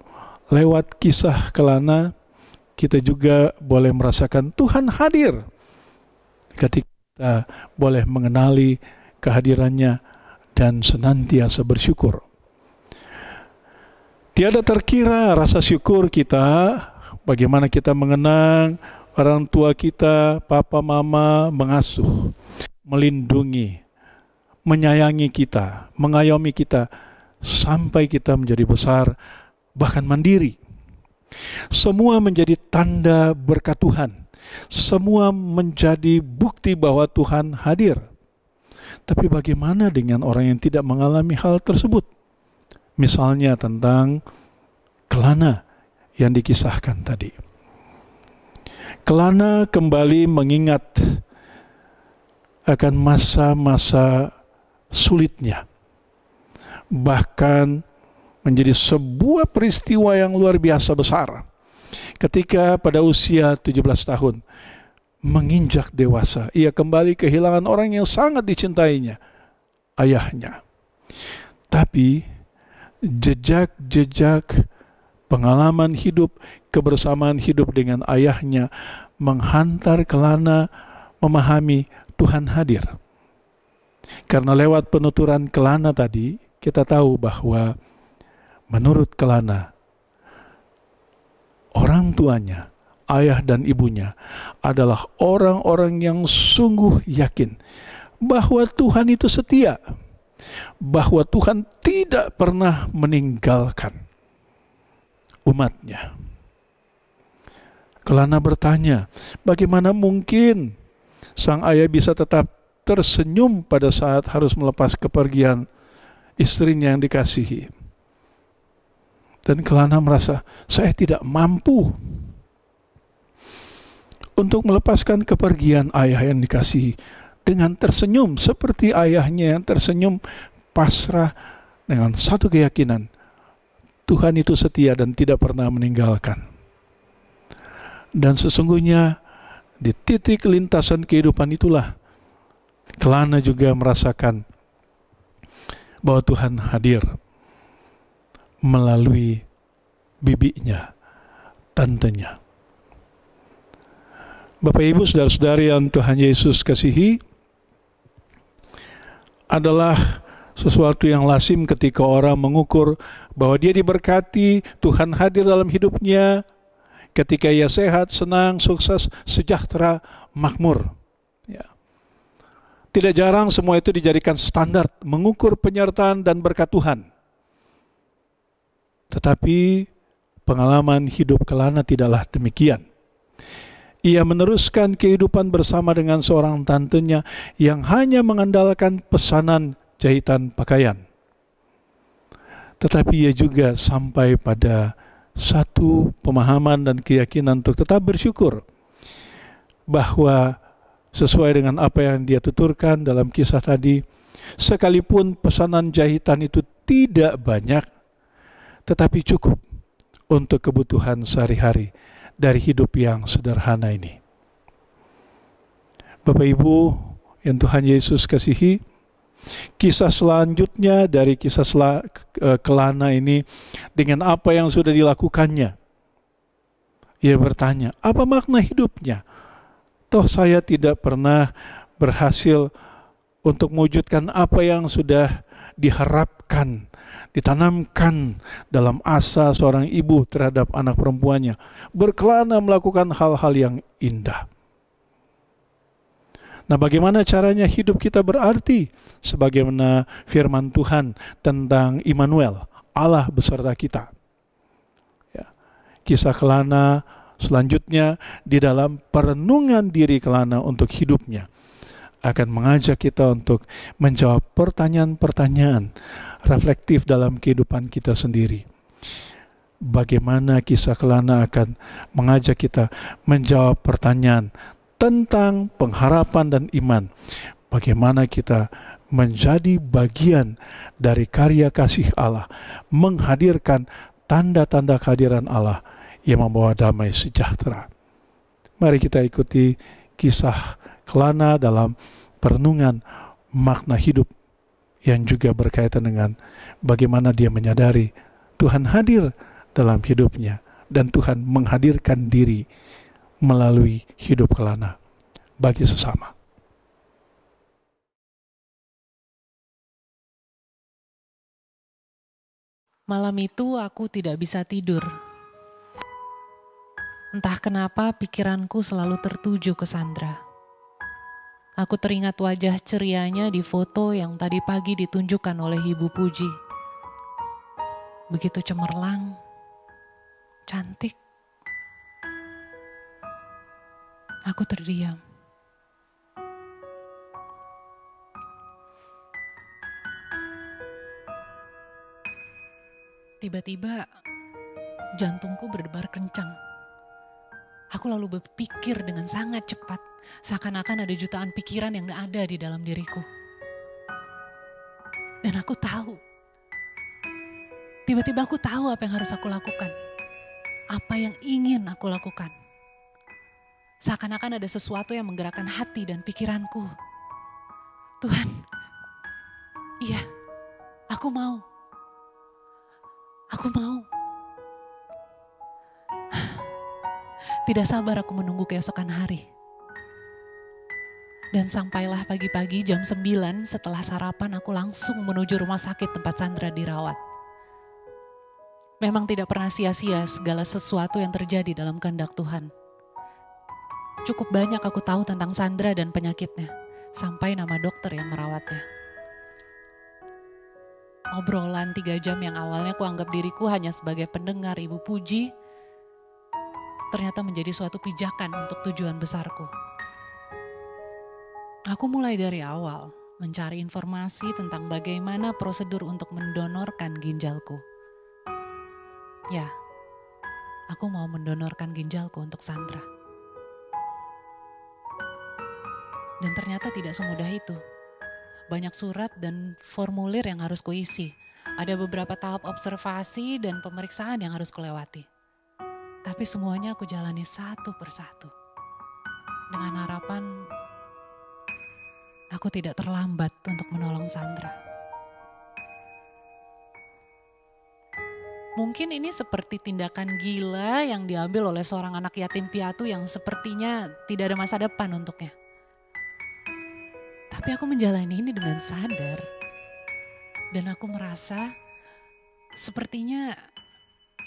lewat kisah Kelana, kita juga boleh merasakan Tuhan hadir ketika kita boleh mengenali kehadirannya dan senantiasa bersyukur. Tiada terkira rasa syukur kita, bagaimana kita mengenang orang tua kita, papa mama mengasuh, melindungi, menyayangi kita, mengayomi kita, sampai kita menjadi besar, bahkan mandiri. Semua menjadi tanda berkat Tuhan. Semua menjadi bukti bahwa Tuhan hadir. Tapi bagaimana dengan orang yang tidak mengalami hal tersebut? Misalnya tentang Kelana yang dikisahkan tadi. Kelana kembali mengingat akan masa-masa sulitnya. Bahkan menjadi sebuah peristiwa yang luar biasa besar. Ketika pada usia 17 tahun menginjak dewasa, ia kembali kehilangan orang yang sangat dicintainya, ayahnya. Tapi jejak-jejak pengalaman hidup, kebersamaan hidup dengan ayahnya menghantar Kelana memahami Tuhan hadir. Karena lewat penuturan Kelana tadi, kita tahu bahwa menurut Kelana, orang tuanya, ayah dan ibunya adalah orang-orang yang sungguh yakin bahwa Tuhan itu setia, bahwa Tuhan tidak pernah meninggalkan umatnya. Kelana bertanya, bagaimana mungkin sang ayah bisa tetap tersenyum pada saat harus melepas kepergian istrinya yang dikasihi. Dan Kelana merasa, saya tidak mampu untuk melepaskan kepergian ayah yang dikasihi dengan tersenyum seperti ayahnya yang tersenyum pasrah dengan satu keyakinan, Tuhan itu setia dan tidak pernah meninggalkan. Dan sesungguhnya di titik lintasan kehidupan itulah Kelana juga merasakan bahwa Tuhan hadir melalui bibinya, tantenya. Bapak Ibu, saudara-saudari yang Tuhan Yesus kasihi, adalah sesuatu yang lazim ketika orang mengukur bahwa dia diberkati, Tuhan hadir dalam hidupnya, ketika ia sehat, senang, sukses, sejahtera, makmur. Ya. Tidak jarang semua itu dijadikan standar mengukur penyertaan dan berkat Tuhan. Tetapi pengalaman hidup Kelana tidaklah demikian. Ia meneruskan kehidupan bersama dengan seorang tantenya yang hanya mengandalkan pesanan jahitan pakaian. Tetapi ia juga sampai pada satu pemahaman dan keyakinan untuk tetap bersyukur bahwa sesuai dengan apa yang dia tuturkan dalam kisah tadi, sekalipun pesanan jahitan itu tidak banyak, tetapi cukup untuk kebutuhan sehari-hari dari hidup yang sederhana ini. Bapak Ibu yang Tuhan Yesus kasihi, kisah selanjutnya dari kisah Kelana ini dengan apa yang sudah dilakukannya. Ia bertanya, apa makna hidupnya? Toh saya tidak pernah berhasil untuk mewujudkan apa yang sudah diharapkan, ditanamkan dalam asa seorang ibu terhadap anak perempuannya. Berkelana melakukan hal-hal yang indah. Nah, bagaimana caranya hidup kita berarti? Sebagaimana firman Tuhan tentang Immanuel, Allah beserta kita. Ya. Kisah Kelana selanjutnya di dalam perenungan diri Kelana untuk hidupnya akan mengajak kita untuk menjawab pertanyaan-pertanyaan reflektif dalam kehidupan kita sendiri. Bagaimana kisah Kelana akan mengajak kita menjawab pertanyaan tentang pengharapan dan iman. Bagaimana kita menjadi bagian dari karya kasih Allah, menghadirkan tanda-tanda kehadiran Allah yang membawa damai sejahtera. Mari kita ikuti kisah Kelana dalam perenungan makna hidup yang juga berkaitan dengan bagaimana dia menyadari Tuhan hadir dalam hidupnya dan Tuhan menghadirkan diri melalui hidup Kelana bagi sesama. Malam itu aku tidak bisa tidur. Entah kenapa pikiranku selalu tertuju ke Sandra. Aku teringat wajah cerianya di foto yang tadi pagi ditunjukkan oleh Ibu Puji. Begitu cemerlang, cantik. Aku terdiam. Tiba-tiba jantungku berdebar kencang. Aku lalu berpikir dengan sangat cepat, seakan-akan ada jutaan pikiran yang ada di dalam diriku. Dan aku tahu, tiba-tiba aku tahu apa yang harus aku lakukan, apa yang ingin aku lakukan. Seakan-akan ada sesuatu yang menggerakkan hati dan pikiranku. Tuhan, iya, aku mau. Aku mau. Tidak sabar aku menunggu keesokan hari. Dan sampailah pagi-pagi jam 9 setelah sarapan aku langsung menuju rumah sakit tempat Sandra dirawat. Memang tidak pernah sia-sia segala sesuatu yang terjadi dalam kehendak Tuhan. Cukup banyak aku tahu tentang Sandra dan penyakitnya, sampai nama dokter yang merawatnya. Obrolan 3 jam yang awalnya kuanggap diriku hanya sebagai pendengar Ibu Puji, ternyata menjadi suatu pijakan untuk tujuan besarku. Aku mulai dari awal mencari informasi tentang bagaimana prosedur untuk mendonorkan ginjalku. Ya, aku mau mendonorkan ginjalku untuk Sandra. Dan ternyata tidak semudah itu. Banyak surat dan formulir yang harus kuisi. Ada beberapa tahap observasi dan pemeriksaan yang harus kulewati. Tapi semuanya aku jalani satu persatu. Dengan harapan aku tidak terlambat untuk menolong Sandra. Mungkin ini seperti tindakan gila yang diambil oleh seorang anak yatim piatu yang sepertinya tidak ada masa depan untuknya. Tapi aku menjalani ini dengan sadar. Dan aku merasa sepertinya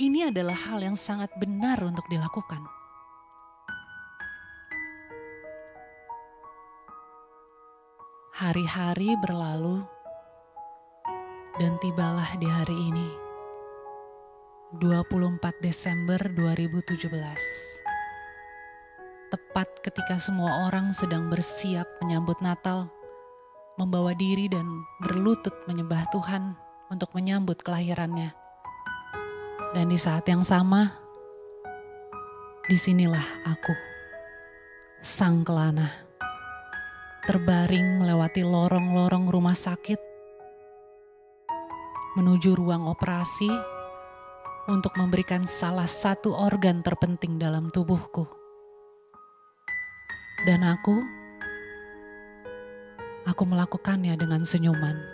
ini adalah hal yang sangat benar untuk dilakukan. Hari-hari berlalu dan tibalah di hari ini, 24 Desember 2017. Tepat ketika semua orang sedang bersiap menyambut Natal, membawa diri dan berlutut menyembah Tuhan untuk menyambut kelahirannya. Dan di saat yang sama, disinilah aku, sang Kelana, terbaring melewati lorong-lorong rumah sakit, menuju ruang operasi untuk memberikan salah satu organ terpenting dalam tubuhku. Dan aku melakukannya dengan senyuman.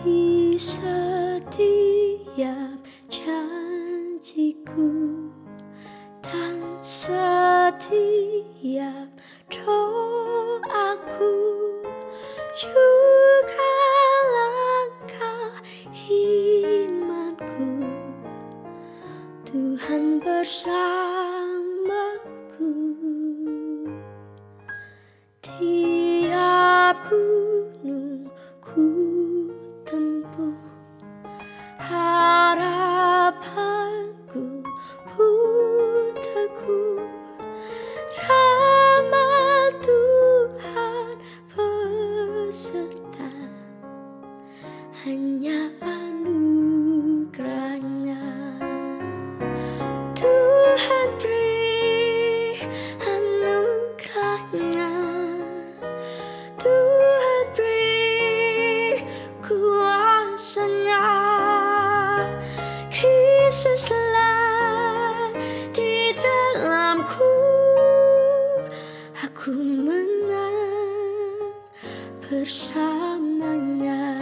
Di setiap janjiku dan setiap doaku, juga langkah imanku. Tuhan bersamaku. Tiap gunung ku tempuh, harapanku pun teguh. Rahmat Tuhan beserta, hanya anugerahnya. Tuhan beri anugerahnya, Tuhan beri kuasanya. Kristuslah di dalamku, aku menang bersamanya.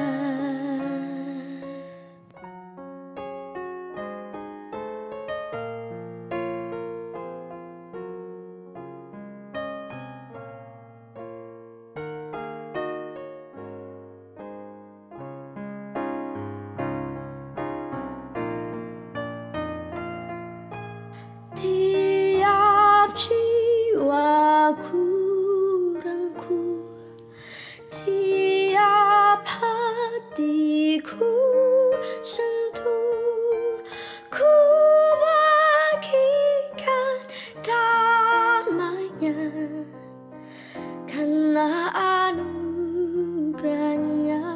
Tiap jiwaku rengkuh, tiap hatiku sentuh, ku bagikan damainya karena anugerahnya.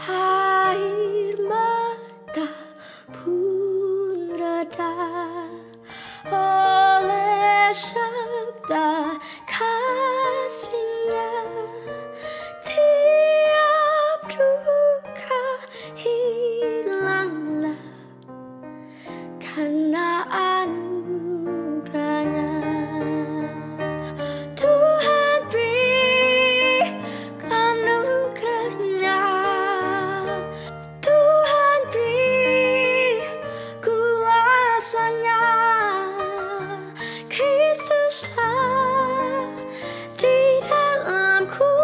Air mata pun reda oleh sabda kasih-Nya. Tiap duka hilanglah karena anugerahnya. Tuhan beri anugerahnya, Tuhan beri kuasanya. Kristuslah di dalamku,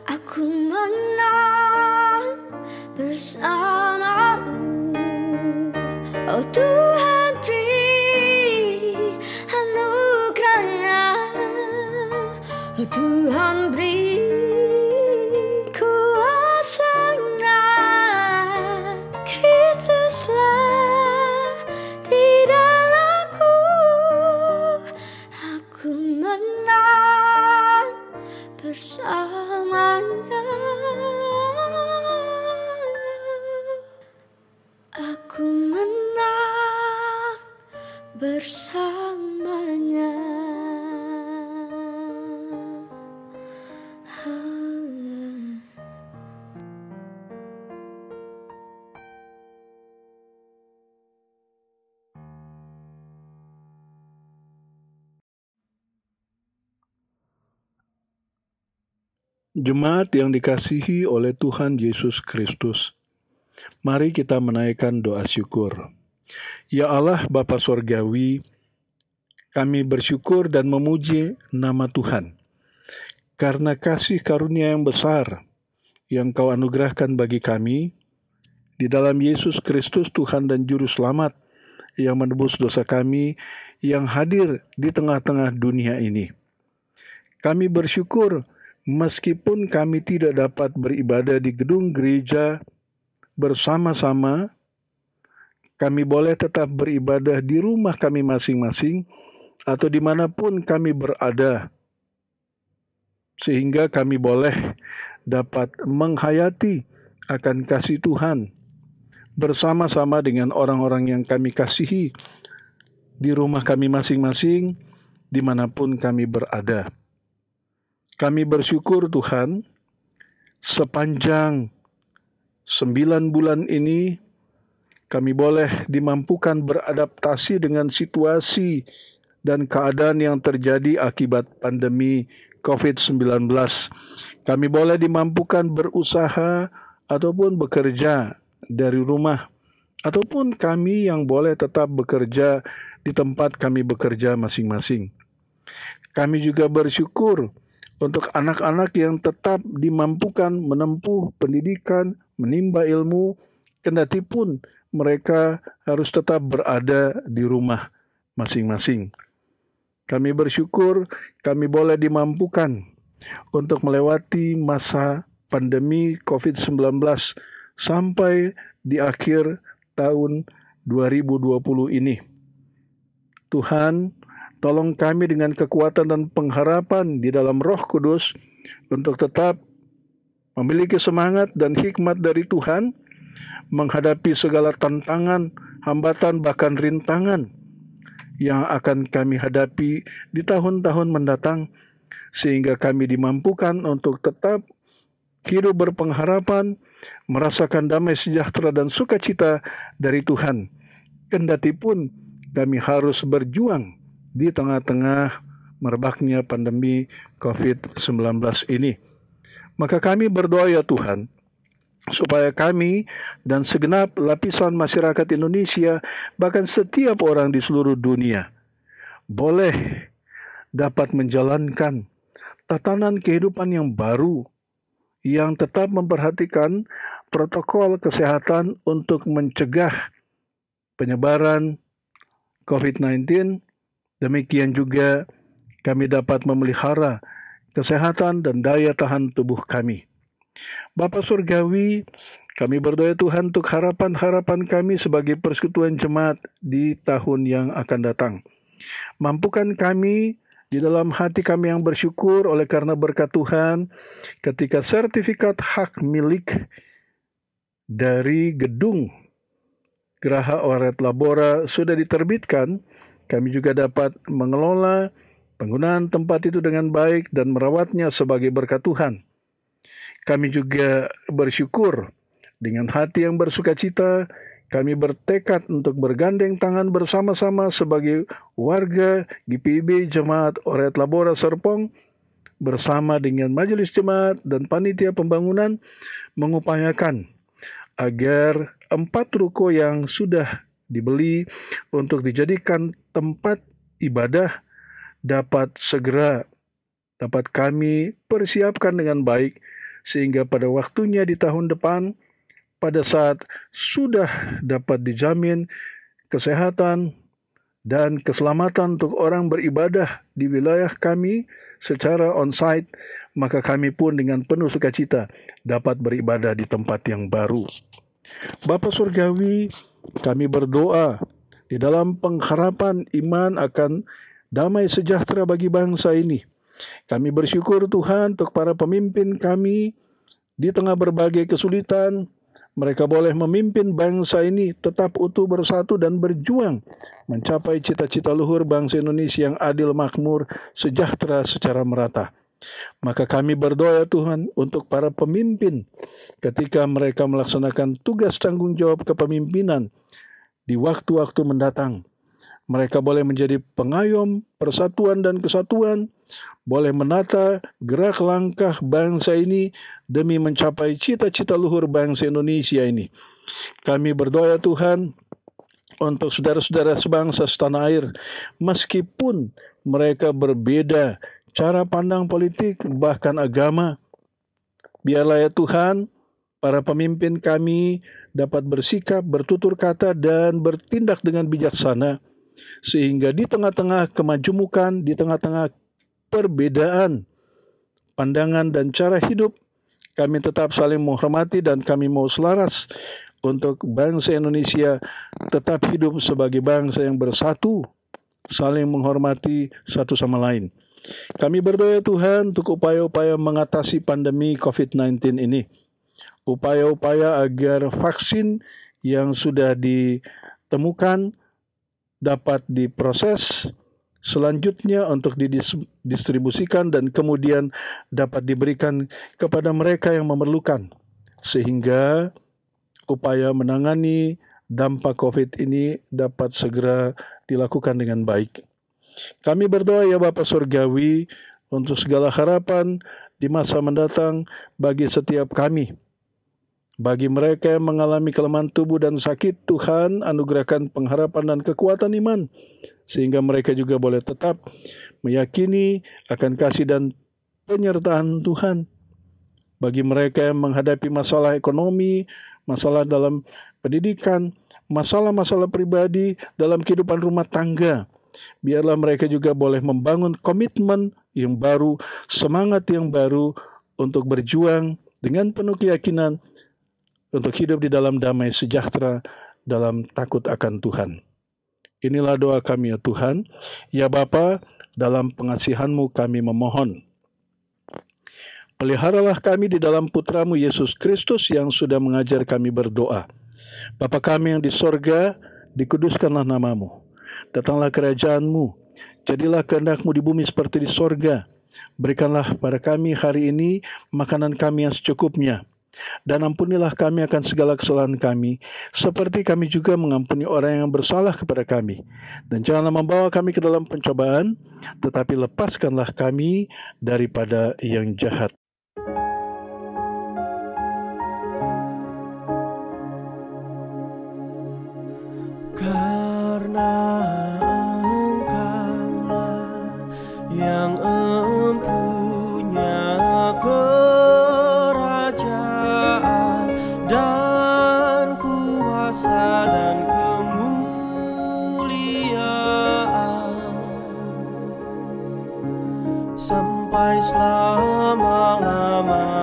aku menang bersamamu. Oh Tuhan beri anugerahnya, oh Tuhan beri kuasanya. Kristuslah di dalamku, aku menang bersamanya. Aku menang bersamanya. Jemaat yang dikasihi oleh Tuhan Yesus Kristus, mari kita menaikkan doa syukur. Ya Allah Bapa Surgawi, kami bersyukur dan memuji nama Tuhan, karena kasih karunia yang besar yang Kau anugerahkan bagi kami, di dalam Yesus Kristus Tuhan dan Juru Selamat, yang menebus dosa kami, yang hadir di tengah-tengah dunia ini. Kami bersyukur meskipun kami tidak dapat beribadah di gedung gereja bersama-sama, kami boleh tetap beribadah di rumah kami masing-masing atau dimanapun kami berada, sehingga kami boleh dapat menghayati akan kasih Tuhan bersama-sama dengan orang-orang yang kami kasihi di rumah kami masing-masing, dimanapun kami berada. Kami bersyukur Tuhan, sepanjang 9 bulan ini kami boleh dimampukan beradaptasi dengan situasi dan keadaan yang terjadi akibat pandemi COVID-19. Kami boleh dimampukan berusaha ataupun bekerja dari rumah ataupun kami yang boleh tetap bekerja di tempat kami bekerja masing-masing. Kami juga bersyukur untuk anak-anak yang tetap dimampukan menempuh pendidikan, menimba ilmu, kendati pun mereka harus tetap berada di rumah masing-masing. Kami bersyukur kami boleh dimampukan untuk melewati masa pandemi COVID-19 sampai di akhir tahun 2020 ini. Tuhan, tolong kami dengan kekuatan dan pengharapan di dalam Roh Kudus untuk tetap memiliki semangat dan hikmat dari Tuhan menghadapi segala tantangan, hambatan, bahkan rintangan yang akan kami hadapi di tahun-tahun mendatang, sehingga kami dimampukan untuk tetap hidup berpengharapan, merasakan damai sejahtera dan sukacita dari Tuhan. Kendati pun kami harus berjuang di tengah-tengah merebaknya pandemi COVID-19 ini. Maka kami berdoa ya Tuhan, supaya kami dan segenap lapisan masyarakat Indonesia, bahkan setiap orang di seluruh dunia, boleh dapat menjalankan tatanan kehidupan yang baru, yang tetap memperhatikan protokol kesehatan untuk mencegah penyebaran COVID-19. Demikian juga kami dapat memelihara kesehatan dan daya tahan tubuh kami. Bapa Surgawi, kami berdoa Tuhan untuk harapan-harapan kami sebagai persekutuan jemaat di tahun yang akan datang. Mampukan kami di dalam hati kami yang bersyukur oleh karena berkat Tuhan, ketika sertifikat hak milik dari gedung Geraha Oret Labora sudah diterbitkan, kami juga dapat mengelola penggunaan tempat itu dengan baik dan merawatnya sebagai berkat Tuhan. Kami juga bersyukur dengan hati yang bersukacita, kami bertekad untuk bergandeng tangan bersama-sama sebagai warga GPIB Jemaat Oret Labora Serpong bersama dengan Majelis Jemaat dan Panitia Pembangunan mengupayakan agar 4 ruko yang sudah dibeli untuk dijadikan tempat ibadah dapat segera dapat kami persiapkan dengan baik, sehingga pada waktunya di tahun depan, pada saat sudah dapat dijamin kesehatan dan keselamatan untuk orang beribadah di wilayah kami secara on-site, maka kami pun dengan penuh sukacita dapat beribadah di tempat yang baru. Bapa Surgawi, kami berdoa di dalam pengharapan iman akan damai sejahtera bagi bangsa ini. Kami bersyukur Tuhan untuk para pemimpin kami di tengah berbagai kesulitan. Mereka boleh memimpin bangsa ini tetap utuh bersatu dan berjuang mencapai cita-cita luhur bangsa Indonesia yang adil, makmur, sejahtera secara merata. Maka kami berdoa Tuhan untuk para pemimpin ketika mereka melaksanakan tugas tanggung jawab kepemimpinan di waktu-waktu mendatang. Mereka boleh menjadi pengayom persatuan dan kesatuan, boleh menata gerak langkah bangsa ini demi mencapai cita-cita luhur bangsa Indonesia ini. Kami berdoa Tuhan untuk saudara-saudara sebangsa setanah air, meskipun mereka berbeda cara pandang politik bahkan agama, biarlah ya Tuhan para pemimpin kami dapat bersikap, bertutur kata dan bertindak dengan bijaksana, sehingga di tengah-tengah kemajumukan, di tengah-tengah perbedaan pandangan dan cara hidup, kami tetap saling menghormati dan kami mau selaras untuk bangsa Indonesia tetap hidup sebagai bangsa yang bersatu, saling menghormati satu sama lain. Kami berdoa Tuhan untuk upaya-upaya mengatasi pandemi COVID-19 ini. Upaya-upaya agar vaksin yang sudah ditemukan dapat diproses selanjutnya untuk didistribusikan dan kemudian dapat diberikan kepada mereka yang memerlukan, sehingga upaya menangani dampak COVID ini dapat segera dilakukan dengan baik. Kami berdoa ya Bapa Surgawi untuk segala harapan di masa mendatang bagi setiap kami, Bagi mereka yang mengalami kelemahan tubuh dan sakit, Tuhan anugerahkan pengharapan dan kekuatan iman, sehingga mereka juga boleh tetap meyakini akan kasih dan penyertaan Tuhan. Bagi mereka yang menghadapi masalah ekonomi, masalah dalam pendidikan, masalah-masalah pribadi dalam kehidupan rumah tangga, biarlah mereka juga boleh membangun komitmen yang baru, semangat yang baru untuk berjuang dengan penuh keyakinan untuk hidup di dalam damai sejahtera dalam takut akan Tuhan. Inilah doa kami ya Tuhan. Ya Bapa, dalam pengasihan-Mu kami memohon. Peliharalah kami di dalam Putra-Mu Yesus Kristus yang sudah mengajar kami berdoa. Bapa kami yang di sorga, dikuduskanlah nama-Mu. Datanglah kerajaan-Mu. Jadilah kehendak-Mu di bumi seperti di sorga. Berikanlah pada kami hari ini makanan kami yang secukupnya. Dan ampunilah kami akan segala kesalahan kami, seperti kami juga mengampuni orang yang bersalah kepada kami. Dan janganlah membawa kami ke dalam pencobaan, tetapi lepaskanlah kami daripada yang jahat. Karena Engkaulah yang empunya kerajaan dan kuasa dan kemuliaan sampai selama-lamanya.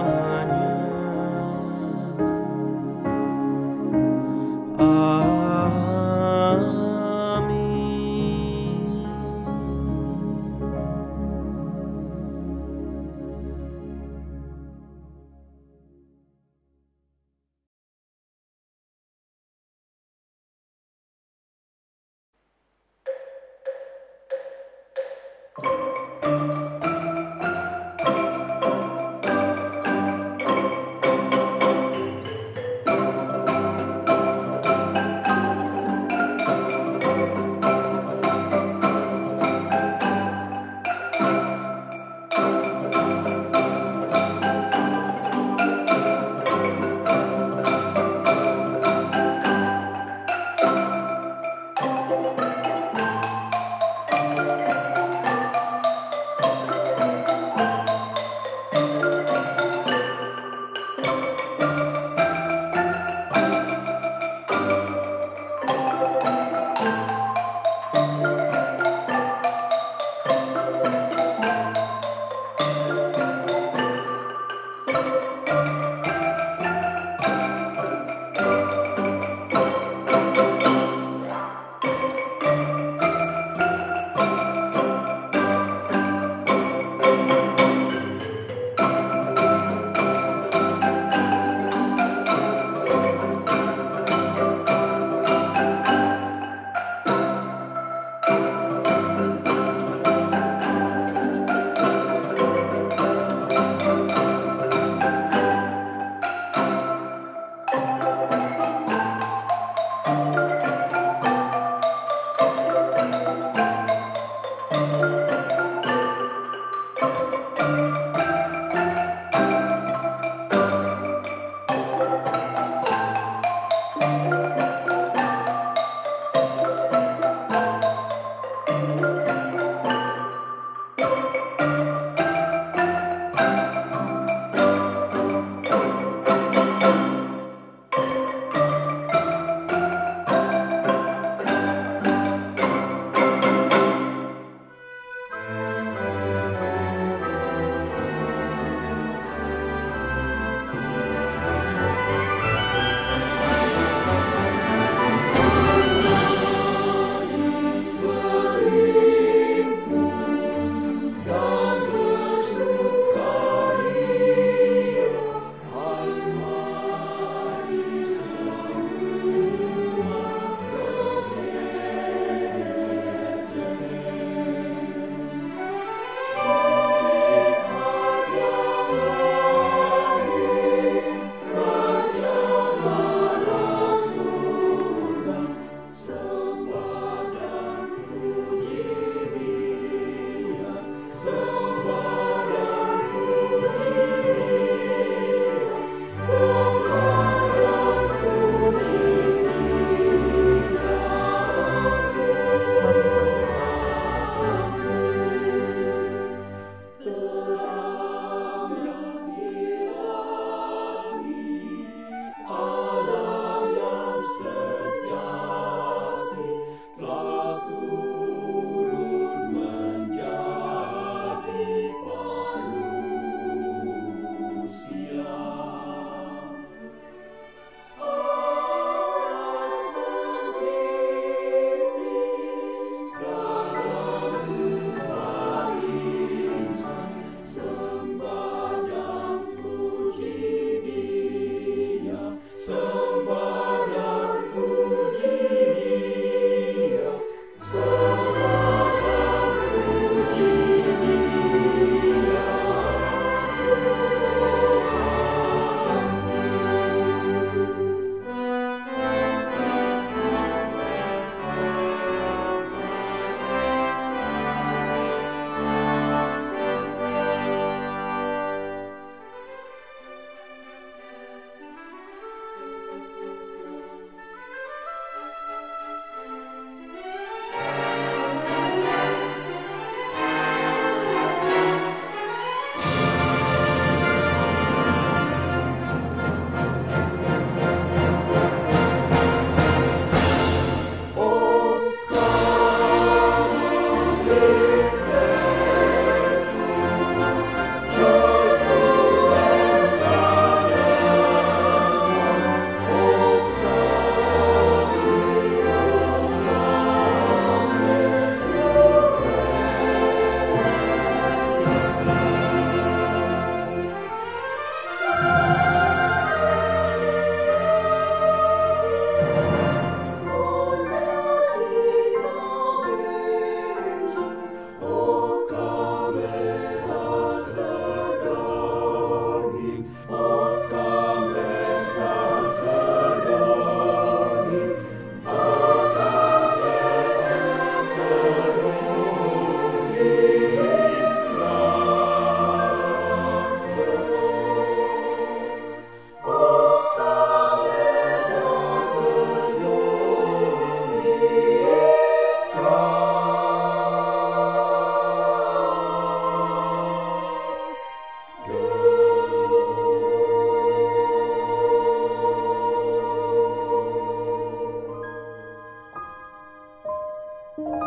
All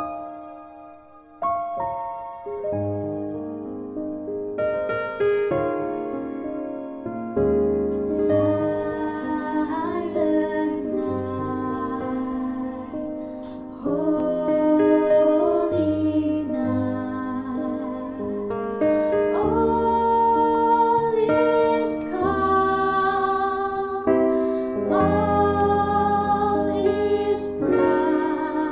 is bright.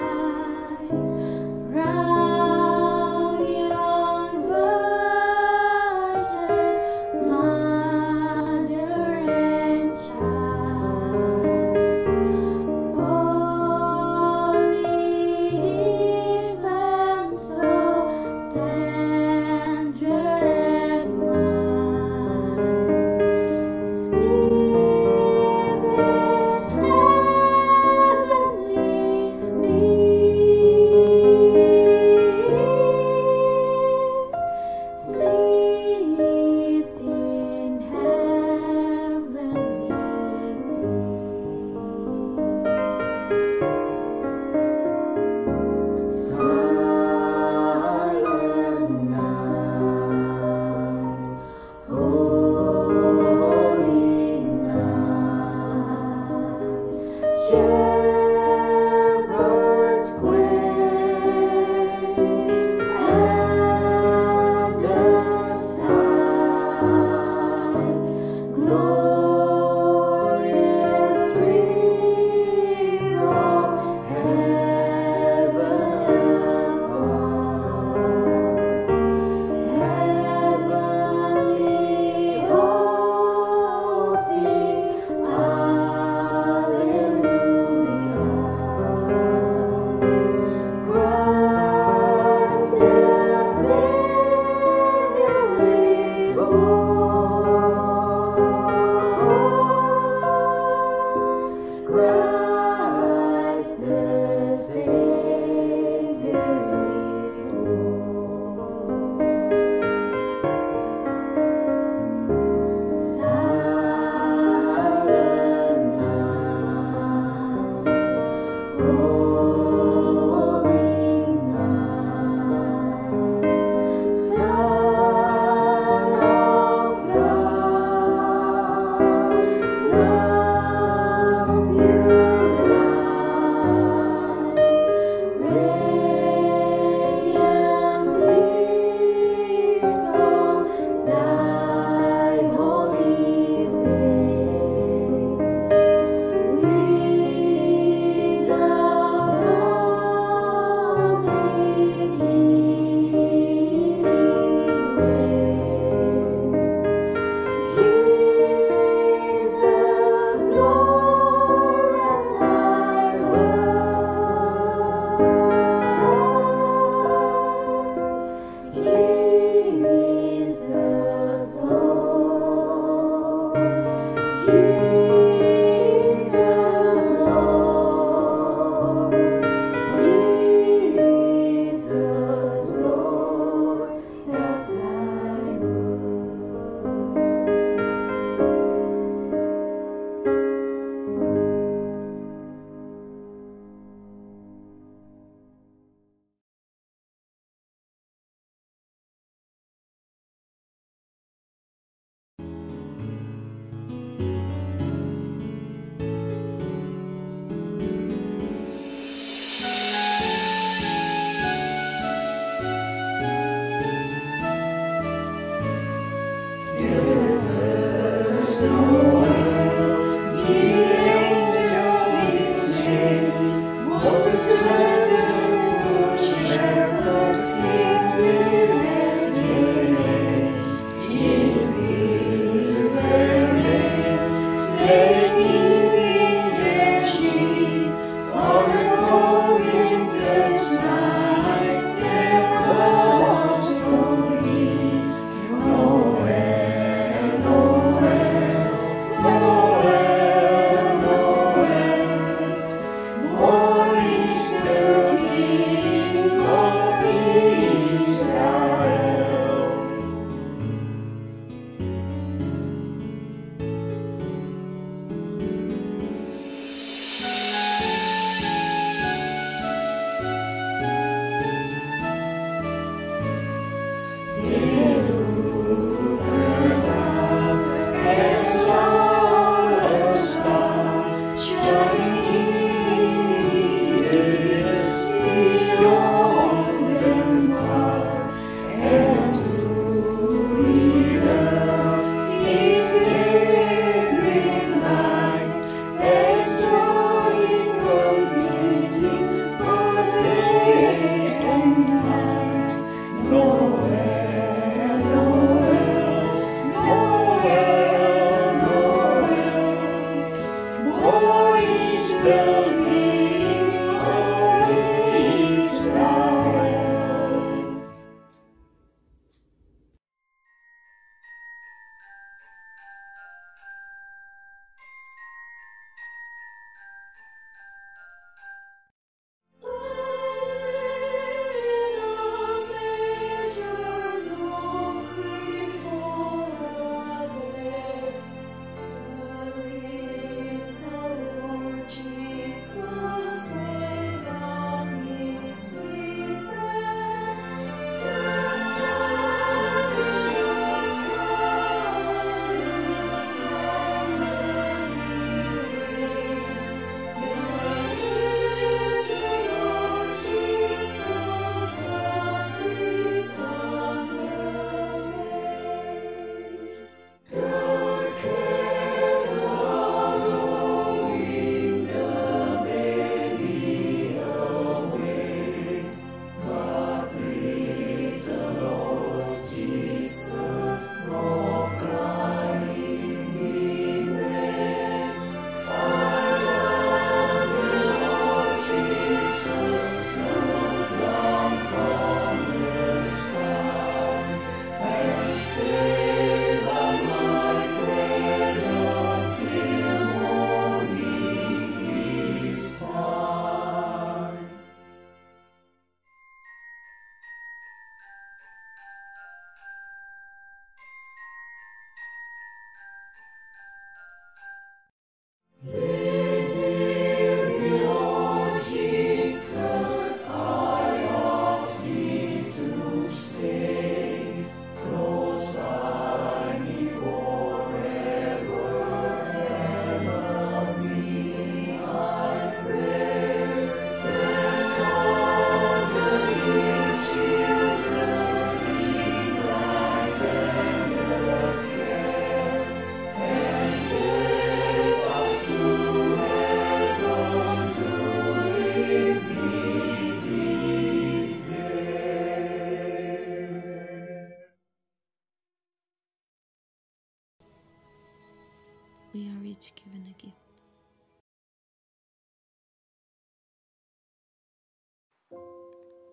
we are each given a gift.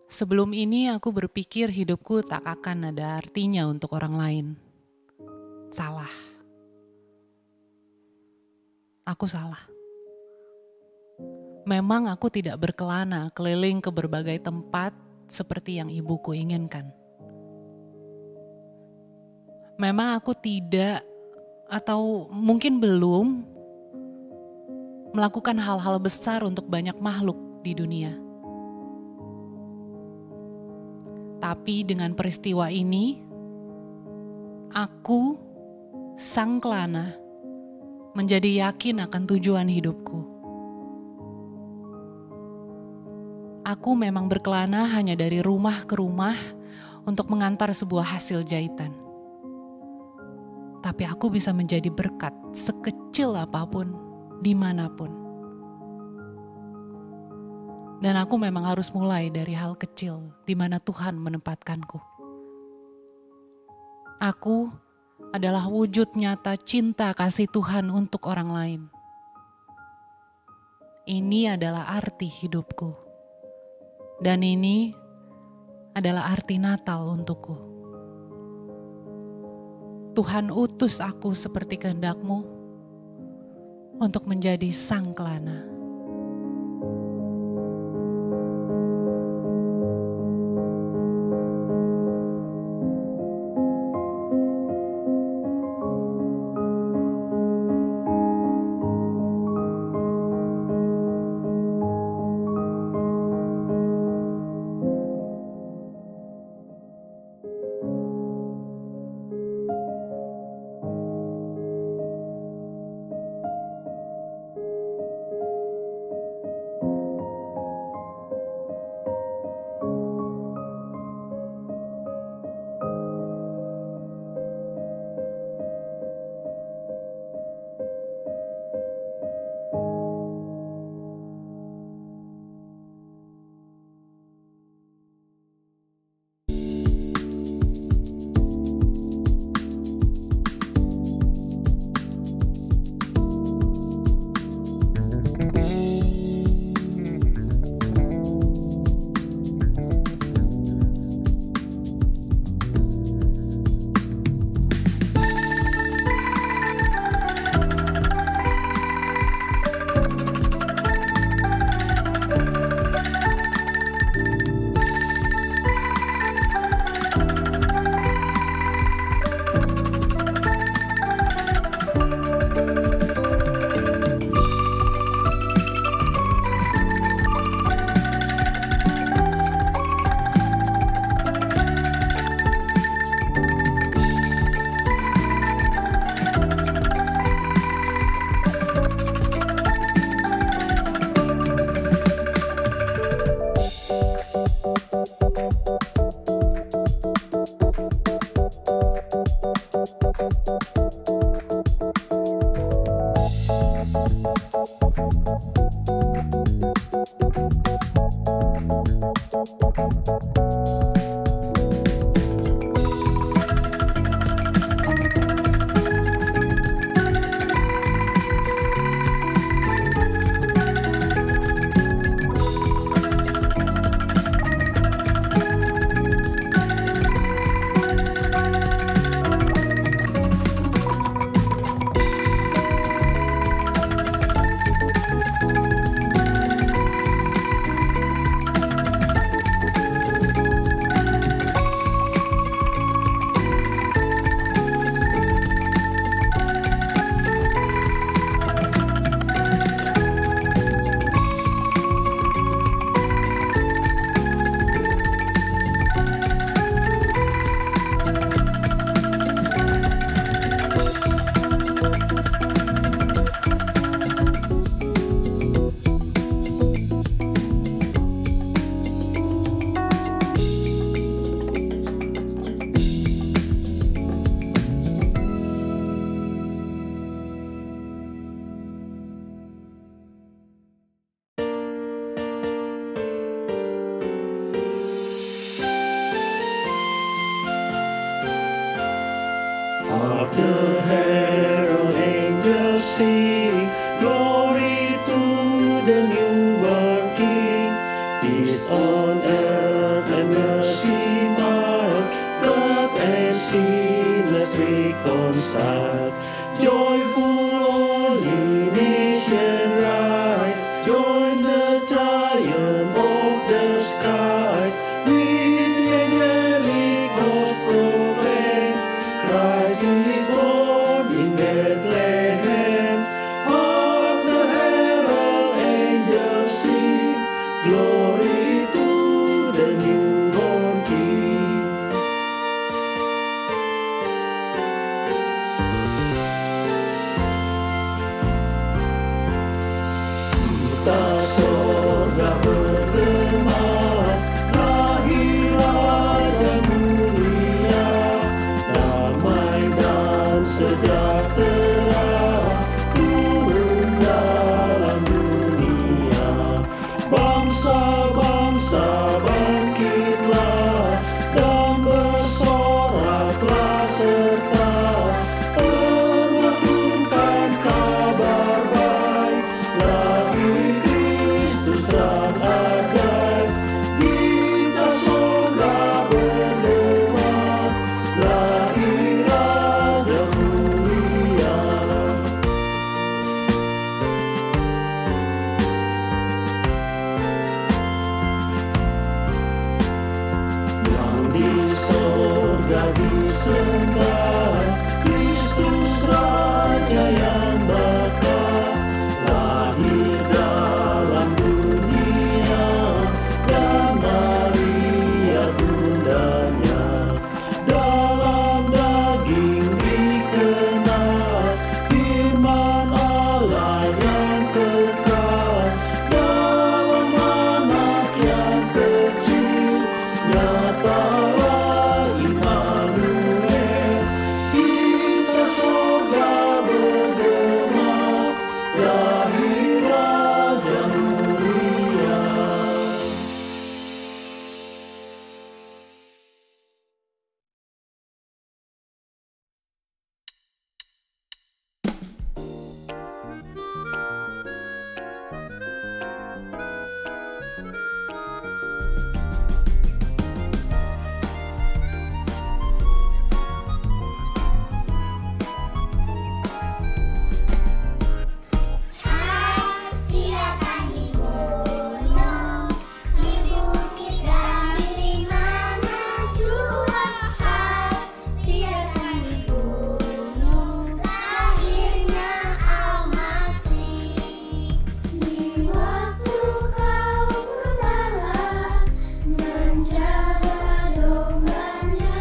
Sebelum ini aku berpikir hidupku tak akan ada artinya untuk orang lain. Salah. Aku salah. Memang aku tidak berkelana keliling ke berbagai tempat seperti yang ibuku inginkan. Memang aku tidak atau mungkin belum melakukan hal-hal besar untuk banyak makhluk di dunia. Tapi dengan peristiwa ini, aku, sang kelana, menjadi yakin akan tujuan hidupku. Aku memang berkelana hanya dari rumah ke rumah untuk mengantar sebuah hasil jahitan. Tapi aku bisa menjadi berkat sekecil apapun, dimanapun. Dan aku memang harus mulai dari hal kecil di mana Tuhan menempatkanku. Aku adalah wujud nyata cinta kasih Tuhan untuk orang lain. Ini adalah arti hidupku. Dan ini adalah arti Natal untukku. Tuhan utus aku seperti kehendak-Mu untuk menjadi sang kelana. Hark the herald angels peace on earth and mercy mild, God and sinners reconciled. Joyful all ye nations rise, join the triumph of the skies. With the angelic host proclaim, Christ is born in Bethlehem. Hark the herald angels sing, glory to the newborn King. Kita sorga bergema, lahir Raja mulia, damai dan sejahtera turun dalam dunia. Bangsa-bangsa bangkitlah dan bersoraklah serta berlakukan kabar baik. Lahir Kristus terang ajaib, kita sorga bergema, lahir Raja mulia. Yang di sorga disembah, Kristus Raja yang bakal lahir dalam dunia, dan Maria bundanya. Dalam daging dikenal, firman Allah yang kekal. Dalam anak yang kecil, nyatalah Immanuel. Kita sorga bergema, lahir Raja mulia. Silakan di gunung, di bukit dan di mana jua. Silakan di gunung, lahirnya Al-Masih. Di waktu kau gembala menjaga dombanya,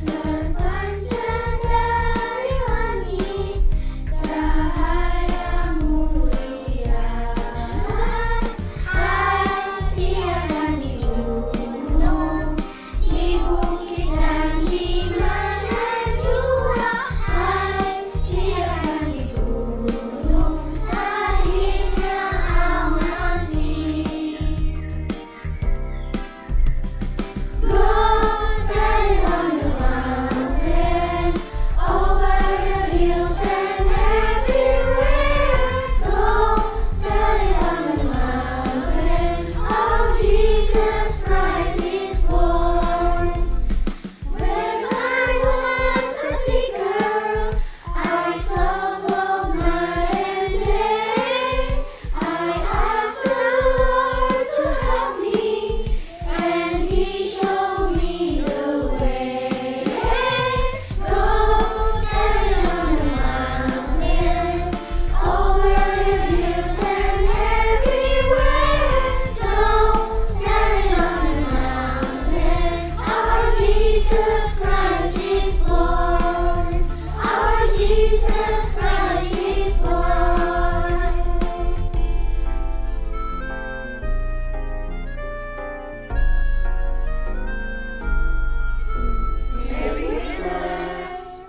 terpancar dari langit cahaya mulia. Hai siaran di gunung, di bukit dan di mana jua. Hai siaran di gunung, lahirnya Al-Masih. Go tell it on the mountain, over the hills and everywhere. Go tell it on the mountain, oh Jesus Christ is born. When I was a sick girl, I saw both night and day. I asked the Lord to help me, and He showed me the way. Go tell it on the mountain, over the hills and everywhere. Go tell it on the mountain, our Jesus Christ is born. Our Jesus Christ is born. Merry Christmas.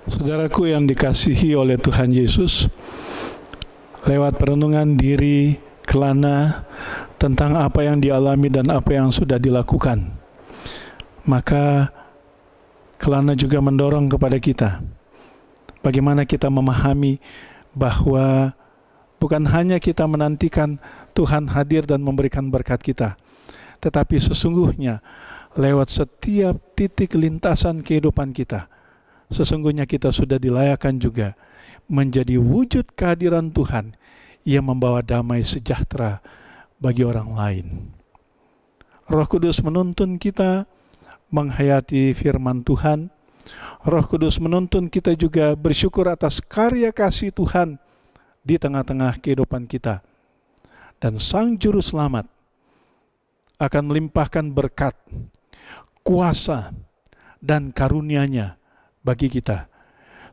Saudaraku yang dikasihi oleh Tuhan Yesus, lewat perenungan diri Kelana tentang apa yang dialami dan apa yang sudah dilakukan, maka Kelana juga mendorong kepada kita Bagaimana kita memahami bahwa bukan hanya kita menantikan Tuhan hadir dan memberikan berkat kita, tetapi sesungguhnya lewat setiap titik lintasan kehidupan kita, sesungguhnya kita sudah dilayakkan juga menjadi wujud kehadiran Tuhan yang membawa damai sejahtera bagi orang lain. Roh Kudus menuntun kita menghayati firman Tuhan. Roh Kudus menuntun kita juga bersyukur atas karya kasih Tuhan di tengah-tengah kehidupan kita. Dan Sang Juru Selamat akan melimpahkan berkat, kuasa, dan karunia-Nya bagi kita,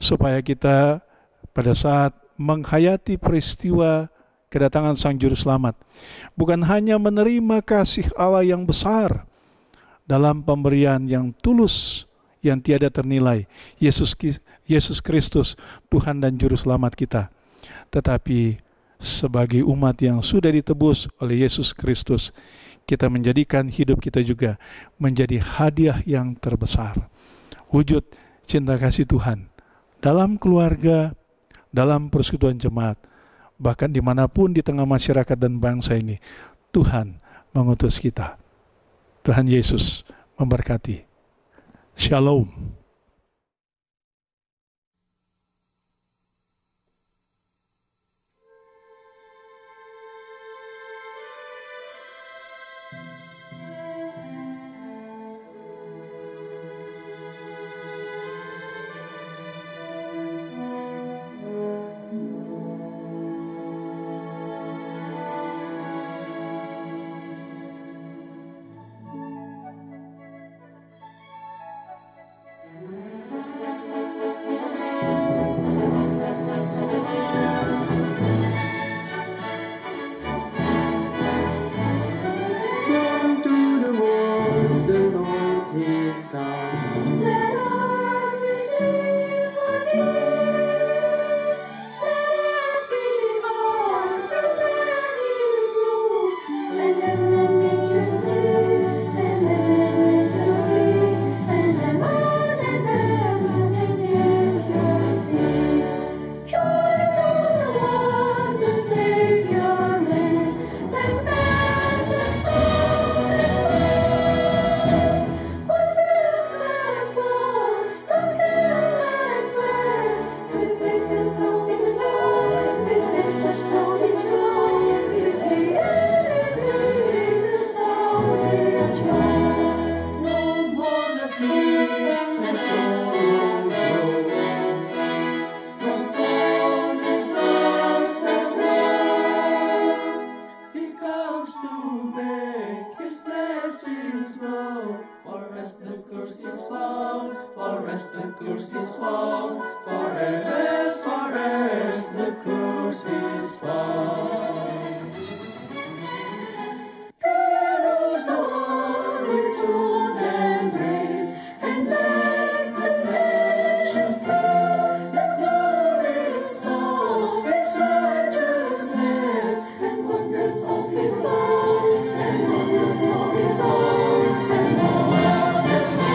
supaya kita pada saat menghayati peristiwa kedatangan Sang Juru Selamat, bukan hanya menerima kasih Allah yang besar dalam pemberian yang tulus, yang tiada ternilai, Yesus Kristus, Tuhan dan Juru Selamat kita, tetapi sebagai umat yang sudah ditebus oleh Yesus Kristus, kita menjadikan hidup kita juga menjadi hadiah yang terbesar, wujud cinta kasih Tuhan dalam keluarga, dalam persekutuan jemaat, bahkan dimanapun di tengah masyarakat dan bangsa ini. Tuhan mengutus kita. Tuhan Yesus memberkati. Shalom. Joy to the world, the Lord is come. Let earth receive forgive. Let every heart prepare Him through. And let nature sing, and let nature sing, and let earth and nature sing. Joy to the world, the Savior reigns. Let man the stones and what fills their thoughts, protects and bless. We make the sound in the dawn, we make the sound in joy, we make the sound in joy. No more the tears and sorrow grow. No thorns and frost and woe. He comes to make His blessings flow. For as the curse is found, for as the curse is found, for as the curse is found. Heroes the world with truth and grace, and bless the nations proud. The glorious song, its righteousness, and wonders of His love, and wonders of His love, and wonders of His